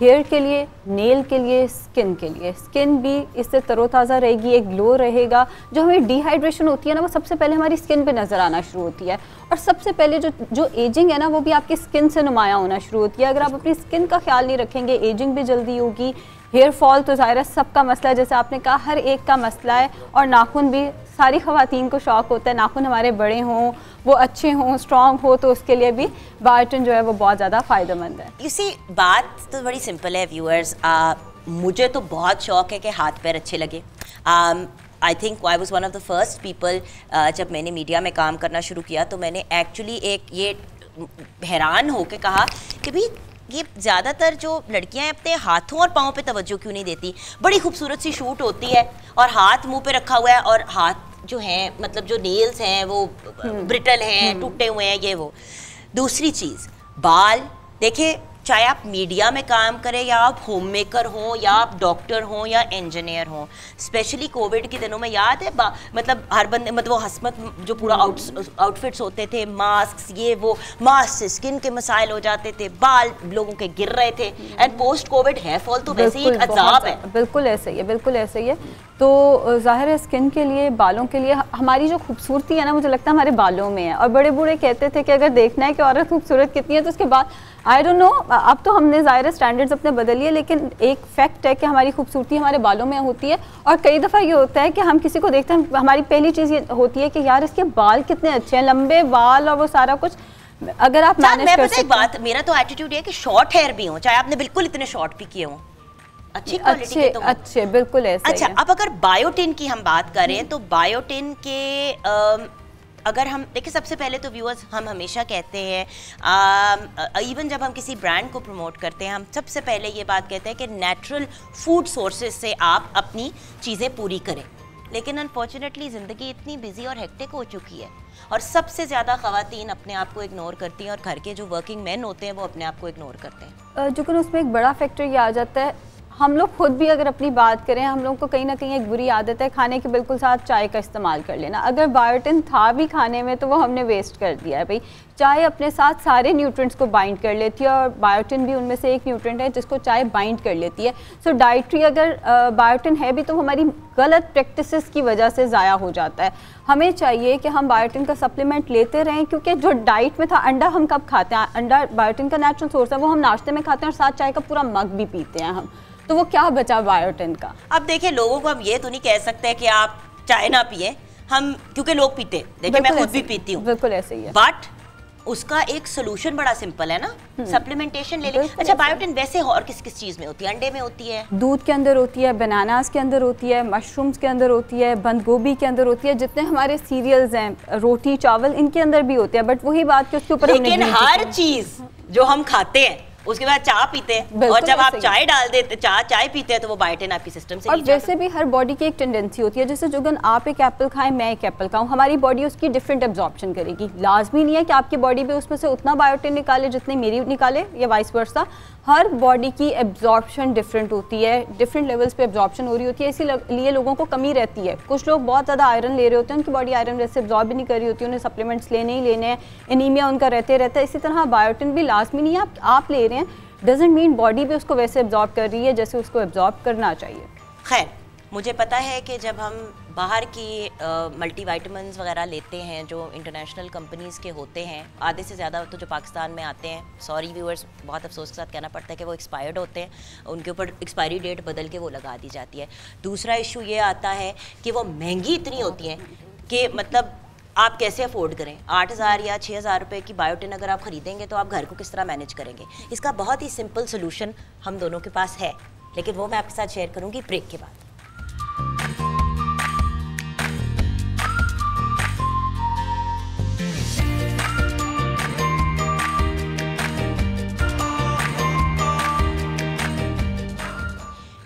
हेयर के लिए, नेल के लिए, स्किन के लिए। स्किन भी इससे तरोताज़ा रहेगी, एक ग्लो रहेगा। जो हमें डिहाइड्रेशन होती है ना, वो सबसे पहले हमारी स्किन पे नज़र आना शुरू होती है, और सबसे पहले जो एजिंग है ना, वो भी आपकी स्किन से नुमायाँ होना शुरू होती है। अगर आप अपनी स्किन का ख्याल नहीं रखेंगे, एजिंग भी जल्दी होगी। हेयर फॉल तो ज़ाहिर है सबका मसला है, जैसे आपने कहा, हर एक का मसला है। और नाखून भी सारी ख़वातीन को शौक़ होता है नाखून हमारे बड़े हों, वो अच्छे हों, स्ट्रॉन्ग हो, तो उसके लिए भी बायोटिन जो है वो बहुत ज़्यादा फ़ायदेमंद है। इसी बात तो बड़ी सिंपल है व्यूअर्स। मुझे तो बहुत शौक़ है कि हाथ पैर अच्छे लगे। I think I was one of the first people, जब मैंने मीडिया में काम करना शुरू किया तो मैंने एक्चुअली एक ये हैरान होकर कहा कि भाई ये ज़्यादातर जो लड़कियां हैं अपने हाथों और पाँव पे तवज्जो क्यों नहीं देती। बड़ी खूबसूरत सी शूट होती है और हाथ मुंह पे रखा हुआ है, और हाथ जो हैं, मतलब जो नेल्स हैं वो ब्रिटल हैं, टूटे हुए हैं, ये वो। दूसरी चीज़, बाल देखिए, चाहे आप मीडिया में काम करें, या आप होम मेकर हों, या आप डॉक्टर हों, या इंजीनियर हों। स्पेशली कोविड के दिनों में याद है, मतलब हर बंदे, मतलब वो हसमत जो पूरा आउटफिट्स होते थे, मास्क, ये वो, मास्क से स्किन के मसाइल हो जाते थे, बाल लोगों के गिर रहे थे। And post covid hair fall तो वैसे ही एक अजाब है। बिल्कुल ऐसे ही है, बिल्कुल ऐसे ही है। तो ज़ाहिर है स्किन के लिए, बालों के लिए, हमारी जो खूबसूरती है ना, मुझे लगता है हमारे बालों में है। और बड़े बूढ़े कहते थे कि अगर देखना है कि औरत खूबसूरत कितनी है तो उसके बाद, आई डोंट नो, अब तो हमने ज़ाहिर स्टैंडर्ड्स अपने बदल लिए, लेकिन एक फैक्ट है कि हमारी खूबसूरती हमारे बालों में होती है। और कई दफ़ा ये होता है कि हम किसी को देखते हैं, हमारी पहली चीज़ ये होती है कि यार इसके बाल कितने अच्छे हैं, लंबे बाल और वो सारा कुछ। अगर आप मैनेज कर सकते हैं। बात, मेरा तो एटीट्यूड है कि शॉर्ट हेयर भी हो, चाहे आपने बिल्कुल इतने शॉर्ट भी किए हों, अच्छे बिल्कुल ऐसे। अच्छा, अब अगर बायोटिन की हम बात करें तो बायोटिन के अगर हम देखिए, सबसे पहले तो व्यूअर्स, हम हमेशा कहते हैं, इवन जब हम किसी ब्रांड को प्रमोट करते हैं, हम सबसे पहले ये बात कहते हैं कि नेचुरल फूड सोर्सेज से आप अपनी चीज़ें पूरी करें। लेकिन अनफॉर्चुनेटली ज़िंदगी इतनी बिजी और हेक्टिक हो चुकी है, और सबसे ज़्यादा ख़वातीन अपने आप को इग्नोर करती हैं, और घर के जो वर्किंग मैन होते हैं वो अपने आप को इग्नोर करते हैं। जो कि उसमें एक बड़ा फैक्टर ये आ जाता है, हम लोग खुद भी अगर अपनी बात करें, हम लोग को कहीं ना कहीं एक बुरी आदत है खाने के बिल्कुल साथ चाय का इस्तेमाल कर लेना। अगर बायोटिन था भी खाने में तो वो हमने वेस्ट कर दिया है। भाई, चाय अपने साथ सारे न्यूट्रिएंट्स को बाइंड कर लेती है, और बायोटिन भी उनमें से एक न्यूट्रिएंट है जिसको चाय बाइंड कर लेती है। सो डाइटरी अगर बायोटिन है भी तो हमारी गलत प्रैक्टिसेस की वजह से ज़ाया हो जाता है। हमें चाहिए कि हम बायोटिन का सप्लीमेंट लेते रहें, क्योंकि जो डाइट में था, अंडा हम कब खाते हैं, अंडा बायोटिन का नेचुरल सोर्स है, वो हम नाश्ते में खाते हैं, और साथ चाय का पूरा मग भी पीते हैं हम, तो वो क्या बचा बायोटिन का। अब देखिए, लोगों को हम ये तो नहीं कह सकते कि आप चाय ना पिए, हम, क्योंकि लोग पीते, देखिए मैं खुद भी पीती हूँ, बिल्कुल ऐसे ही है। बट उसका एक सोल्यूशन बड़ा सिंपल है ना, सप्लीमेंटेशन ले लें। अच्छा, बायोटिन वैसे और किस किस चीज़ में होती है? अंडे में होती है, दूध के अंदर होती है, बनानास के अंदर होती है, मशरूम्स के अंदर होती है, बंद गोभी के अंदर होती है, जितने हमारे सीरियल्स हैं, रोटी चावल, इनके अंदर भी होते हैं। बट वही बात कि उसके ऊपर, लेकिन हर चीज़ जो हम खाते हैं उसके बाद चाय पीते हैं, और जब आप चाय डाल देते चाय पीते हैं तो वो बायोटिन आपके सिस्टम से। और वैसे भी हर बॉडी की एक टेंडेंसी होती है, जैसे जुगन आप एक एप्पल खाएं, मैं एक एप्पल खाऊं, हमारी बॉडी उसकी डिफरेंट एब्जॉर्प्शन करेगी। लाजमी नहीं है कि आपकी बॉडी भी उसमें से उतना बायोटिन निकाले जितने मेरी निकाले, या वाइस वर्सा। हर बॉडी की एब्जॉर्प्शन डिफरेंट होती है, डिफरेंट लेवल्स पे एब्जॉर्प्शन हो रही होती है, इसीलिए लोगों को कमी रहती है। कुछ लोग बहुत ज़्यादा आयरन ले रहे होते हैं, उनकी बॉडी आयरन वैसे एब्जॉर्ब भी नहीं कर रही होती, उन्हें सप्लीमेंट्स लेने ही लेने हैं, एनीमिया उनका रहता है। इसी तरह बायोटिन भी लाजमी नहीं है आप ले रहे हैं, डजंट मीन बॉडी भी उसको वैसे एब्जॉर्ब कर रही है जैसे उसको एब्जॉर्ब करना चाहिए। खैर, मुझे पता है कि जब हम बाहर की मल्टीविटामिन्स वगैरह लेते हैं जो इंटरनेशनल कंपनीज़ के होते हैं, आधे से ज़्यादा तो जो पाकिस्तान में आते हैं, सॉरी व्यूअर्स, बहुत अफसोस के साथ कहना पड़ता है कि वो एक्सपायर्ड होते हैं, उनके ऊपर एक्सपायरी डेट बदल के वो लगा दी जाती है। दूसरा इशू ये आता है कि वो महंगी इतनी होती हैं कि मतलब आप कैसे अफोर्ड करें। 8,000 या 6,000 रुपये की बायोटिन अगर आप ख़रीदेंगे तो आप घर को किस तरह मैनेज करेंगे। इसका बहुत ही सिंपल सोल्यूशन हम दोनों के पास है, लेकिन वो मैं आपके साथ शेयर करूँगी ब्रेक के बाद।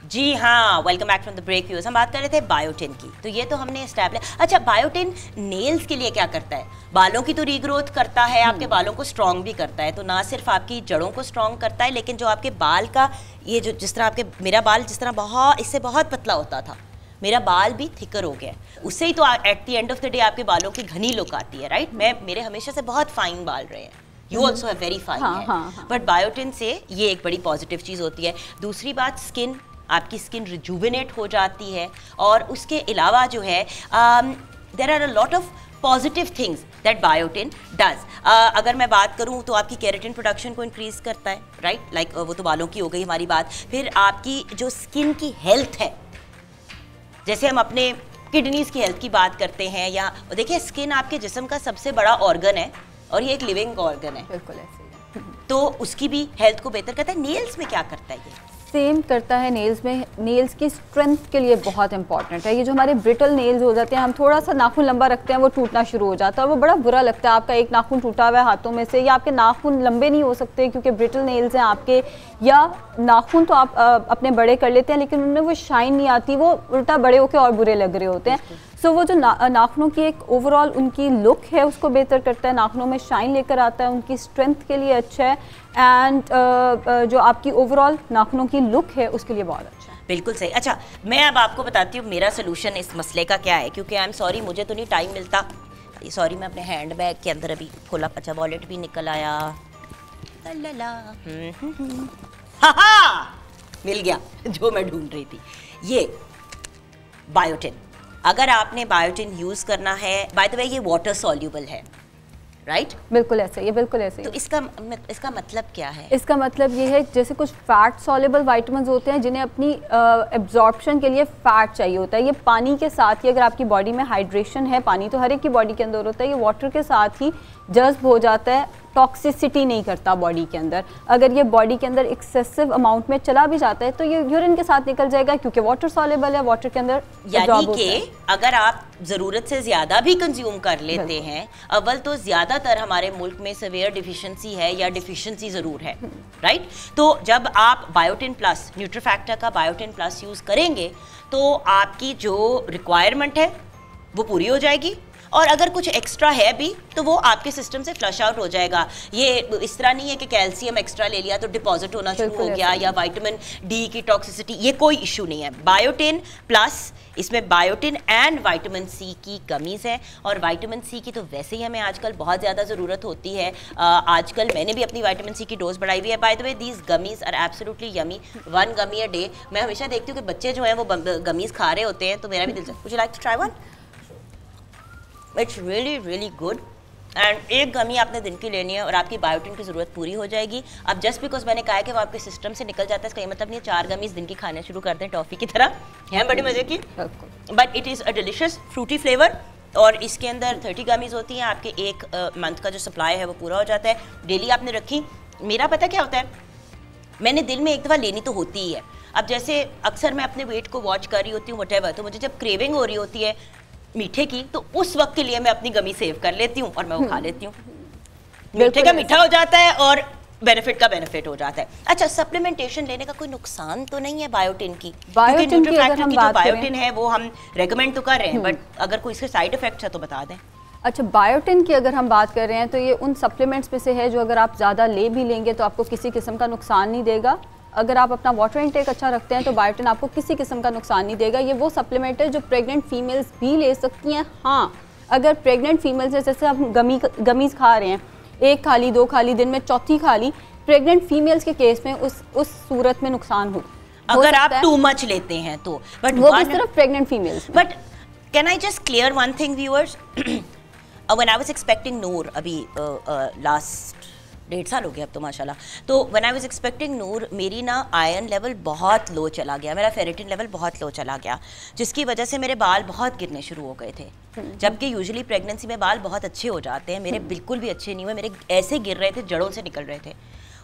जी हाँ, welcome back from the break viewers. हम बात कर रहे थे बायोटिन की, तो ये तो हमने एस्टैब्लिश। अच्छा, बायोटिन नेल्स के लिए क्या करता है? बालों की तो रीग्रोथ करता है, आपके बालों को स्ट्रॉन्ग भी करता है, तो ना सिर्फ आपकी जड़ों को स्ट्रॉन्ग करता है, लेकिन जो आपके बाल का ये जो जिस तरह आपके मेरा बाल जिस तरह इससे बहुत पतला होता था, मेरा बाल भी थिकर हो गया, उससे ही तो at the end of the day आपके बालों की घनी लुक आती है, राइट? मेरे हमेशा से बहुत फाइन बाल रहे हैं, you also have very fine है, बट बायोटिन से ये एक बड़ी पॉजिटिव चीज़ होती है। दूसरी बात, स्किन, आपकी स्किन रिजुविनेट हो जाती है, और उसके अलावा जो है there are a lot of positive things that biotin does. अगर मैं बात करूं तो आपकी केराटिन प्रोडक्शन को इंक्रीज करता है, राइट? लाइक वो तो बालों की हो गई हमारी बात। फिर आपकी जो स्किन की हेल्थ है, जैसे हम अपने किडनीज की हेल्थ की बात करते हैं, या देखिए स्किन आपके जिस्म का सबसे बड़ा ऑर्गन है और ये एक लिविंग ऑर्गन है, बिल्कुल ऐसे ही, तो उसकी भी हेल्थ को बेहतर करता है। नेल्स में क्या करता है ये? सेम करता है नेल्स में। नेल्स की स्ट्रेंथ के लिए बहुत इंपॉर्टेंट है। ये जो हमारे ब्रिटल नेल्स हो जाते हैं, हम थोड़ा सा नाखून लंबा रखते हैं, वो टूटना शुरू हो जाता है, और वो बड़ा बुरा लगता है। आपका एक नाखून टूटा हुआ है हाथों में से, या आपके नाखून लंबे नहीं हो सकते क्योंकि ब्रिटल नेल्स हैं आपके, या नाखून तो आप अपने बड़े कर लेते हैं लेकिन उनमें वो शाइन नहीं आती, वो उल्टा बड़े होकर और बुरे लग रहे होते हैं। सो वो जो नाखूनों की एक ओवरऑल उनकी लुक है उसको बेहतर करता है, नाखूनों में शाइन लेकर आता है, उनकी स्ट्रेंथ के लिए अच्छा है, एंड जो आपकी ओवरऑल नाखूनों की लुक है उसके लिए बहुत अच्छा है। बिल्कुल सही। अच्छा, मैं अब आपको बताती हूँ मेरा सोल्यूशन इस मसले का क्या है, क्योंकि आई एम सॉरी, मुझे तो नहीं टाइम मिलता। सॉरी, मैं अपने हैंड बैग के अंदर अभी खोला, अच्छा वॉलेट भी निकल आया, हाँ मिल गया जो मैं ढूंढ रही थी, ये बायोटिन। अगर आपने बायोटिन यूज़ करना है, बाय द वे ये वाटर सॉल्यूबल है, राइट? बिल्कुल ऐसे ही, बिल्कुल ऐसे ही। तो इसका मतलब क्या है? इसका मतलब ये है, जैसे कुछ फैट सॉल्युबल विटामिन्स होते हैं जिन्हें अपनी एब्जॉर्प्शन के लिए फैट चाहिए होता है। ये पानी के साथ ही, अगर आपकी बॉडी में हाइड्रेशन है, पानी तो हर एक की बॉडी के अंदर होता है, ये वाटर के साथ ही जज्ब हो जाता है, टॉक्सिसिटी नहीं करता बॉडी के अंदर। अगर ये बॉडी के अंदर एक्सेसिव अमाउंट में चला भी जाता है तो ये यूरिन के साथ निकल जाएगा, क्योंकि वाटर सॉल्युबल है, वाटर के अंदर। यानी कि अगर आप ज़रूरत से ज़्यादा भी कंज्यूम कर लेते हैं, अव्वल तो ज़्यादातर हमारे मुल्क में सीवियर डिफिशिएंसी है या डिफिशिएंसी ज़रूर है, राइट? तो जब आप बायोटिन प्लस, न्यूट्रीफैक्टर का बायोटिन प्लस यूज़ करेंगे तो आपकी जो रिक्वायरमेंट है वो पूरी हो जाएगी, और अगर कुछ एक्स्ट्रा है भी तो वो आपके सिस्टम से फ्लश आउट हो जाएगा। ये इस तरह नहीं है कि कैल्शियम एक्स्ट्रा ले लिया तो डिपॉजिट होना शुरू हो गया, या विटामिन डी की टॉक्सिसिटी, ये कोई इशू नहीं है। बायोटिन प्लस, इसमें बायोटिन एंड विटामिन सी की कमीज़ है, और विटामिन सी की तो वैसे ही हमें आजकल बहुत ज़्यादा ज़रूरत होती है। आजकल मैंने भी अपनी विटामिन सी की डोज बढ़ाई हुई है। By the way these gummies are absolutely yummy, 1 gummy a day. मैं हमेशा देखती हूँ कि बच्चे जो हैं वो गमीज़ खा रहे होते हैं, तो मेरा भी दिल would you like to try one? It's really really good, and एक गमी आपने दिन की लेनी है और आपकी बायोटिन की ज़रूरत पूरी हो जाएगी। अब जस्ट बिकॉज मैंने कहा कि वो आपके सिस्टम से निकल जाता है, इसका ये मतलब नहीं 4 गमीज़ दिन की खाने शुरू करते हैं टॉफ़ी की तरह, हैं बड़ी मज़े की, but it is a delicious fruity flavour, और इसके अंदर 30 गमीज़ होती हैं। आपके एक मंथ का जो सप्लाई है वो पूरा हो जाता है। डेली आपने रखी। मेरा पता क्या होता है, मैंने दिल में एक दफ़ा लेनी तो होती ही है। अब जैसे अक्सर मैं अपने वेट को वॉच कर रही होती हूँ व्हाटएवर, तो मुझे जब क्रेविंग हो रही होती है मीठे की, तो उस वक्त के लिए मैं अपनी गमी सेव कर लेती हूँ और मैं वो खा लेती हूँ। मीठे का मीठा हो जाता है और बेनिफिट का बेनिफिट हो जाता है। अच्छा, सप्लीमेंटेशन लेने का कोई नुकसान तो नहीं है बायोटिन की? बायोटिन की अगर हम बात करें, बायोटिन है वो हम रेकमेंड तो कर रहे हैं, बट अगर कोई इसके साइड इफेक्ट्स है तो बता दें। अच्छा, बायोटिन की अगर हम बात कर रहे हैं तो ये उन सप्लीमेंट्स में से है जो अगर आप ज़्यादा ले भी लेंगे तो आपको किसी किस्म का नुकसान नहीं देगा। अगर आप अपना वाटर इनटेक अच्छा रखते हैं तो बायोटिन आपको किसी किस्म का नुकसान नहीं देगा। ये वो सप्लीमेंट है जो प्रेग्नेंट फीमेल्स भी ले सकती हैं। हाँ, अगर प्रेग्नेंट फीमेल्स जैसे हम गमीज़ खा रहे हैं, 1 खा ली, 2 खा ली, दिन में चौथी खा ली, प्रेग्नेंट फीमेल्स के केस में उस सूरत में नुकसान हो अगर आप टू मच लेते हैं तो। बट वो किस तरफ pregnant females. But can I just clear one thing viewers, when I was expecting Noor, अभी लास्ट 1.5 साल हो गया अब तो माशाल्लाह, तो व्हेन आई वाज एक्सपेक्टिंग नूर, मेरी ना आयरन लेवल बहुत लो चला गया, मेरा फेरेटिन लेवल बहुत लो चला गया, जिसकी वजह से मेरे बाल बहुत गिरने शुरू हो गए थे। जबकि यूजुअली प्रेगनेंसी में बाल बहुत अच्छे हो जाते हैं, मेरे बिल्कुल भी अच्छे नहीं हुए, मेरे ऐसे गिर रहे थे, जड़ों से निकल रहे थे।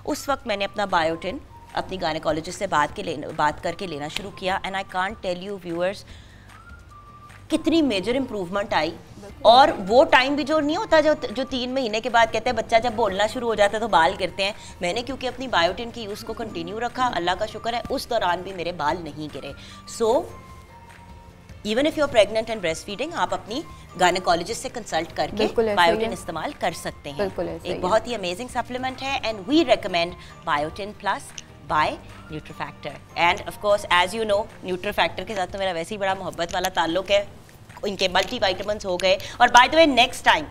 उस वक्त मैंने अपना बायोटिन अपनी गायनेकोलॉजिस्ट से बात करके लेना शुरू किया, and I can't tell you viewers कितनी मेजर इंप्रूवमेंट आई। और वो टाइम भी जो नहीं होता जो 3 महीने के बाद कहते हैं बच्चा जब बोलना शुरू हो जाता है तो बाल गिरते हैं, मैंने क्योंकि अपनी बायोटिन की यूज़ को कंटिन्यू रखा, अल्लाह का शुक्र है उस दौरान भी मेरे बाल नहीं गिरे। So even if you are pregnant and breast feeding, आप अपनी गायनेकोलॉजिस्ट से कंसल्ट करके बायोटिन इस्तेमाल कर सकते हैं। एक बहुत ही अमेजिंग सप्लीमेंट है, and we recommend biotin plus by Nutrifactor. And of course as you know, Nutrifactor के साथ तो मेरा वैसे ही बड़ा मोहब्बत वाला ताल्लुक है, इनके मल्टी विटामिन्स हो गए। और by the way next time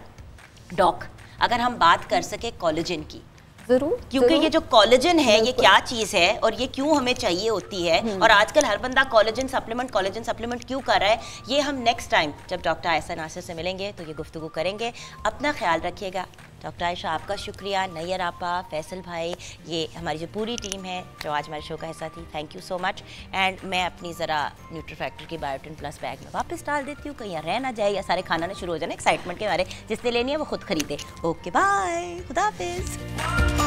doc अगर हम बात कर सके कोलेजन की, जरूर, क्योंकि ये जो कोलेजन है ये क्या चीज़ है और ये क्यों हमें चाहिए होती है, और आजकल हर बंदा कोलेजन सप्लीमेंट क्यों कर रहा है, ये हम नेक्स्ट टाइम जब डॉक्टर आयशा नासिर से मिलेंगे तो ये गुफ्तगू करेंगे। अपना ख्याल रखिएगा। डॉक्टर आयशा आपका शुक्रिया, नैयर आपा, फैसल भाई, ये हमारी जो पूरी टीम है जो आज हमारे शो का हिस्सा थी, thank you so much. And मैं अपनी ज़रा न्यूट्रीफैक्टर की बायोटिन प्लस बैग में वापस डाल देती हूँ, कहीं यहाँ रह ना जाए या सारे खाना ना शुरू हो जाए एक्साइटमेंट के बारे, जिसने लेनी है वो खुद खरीदे। ओके बाय, खुदा हाफिज़।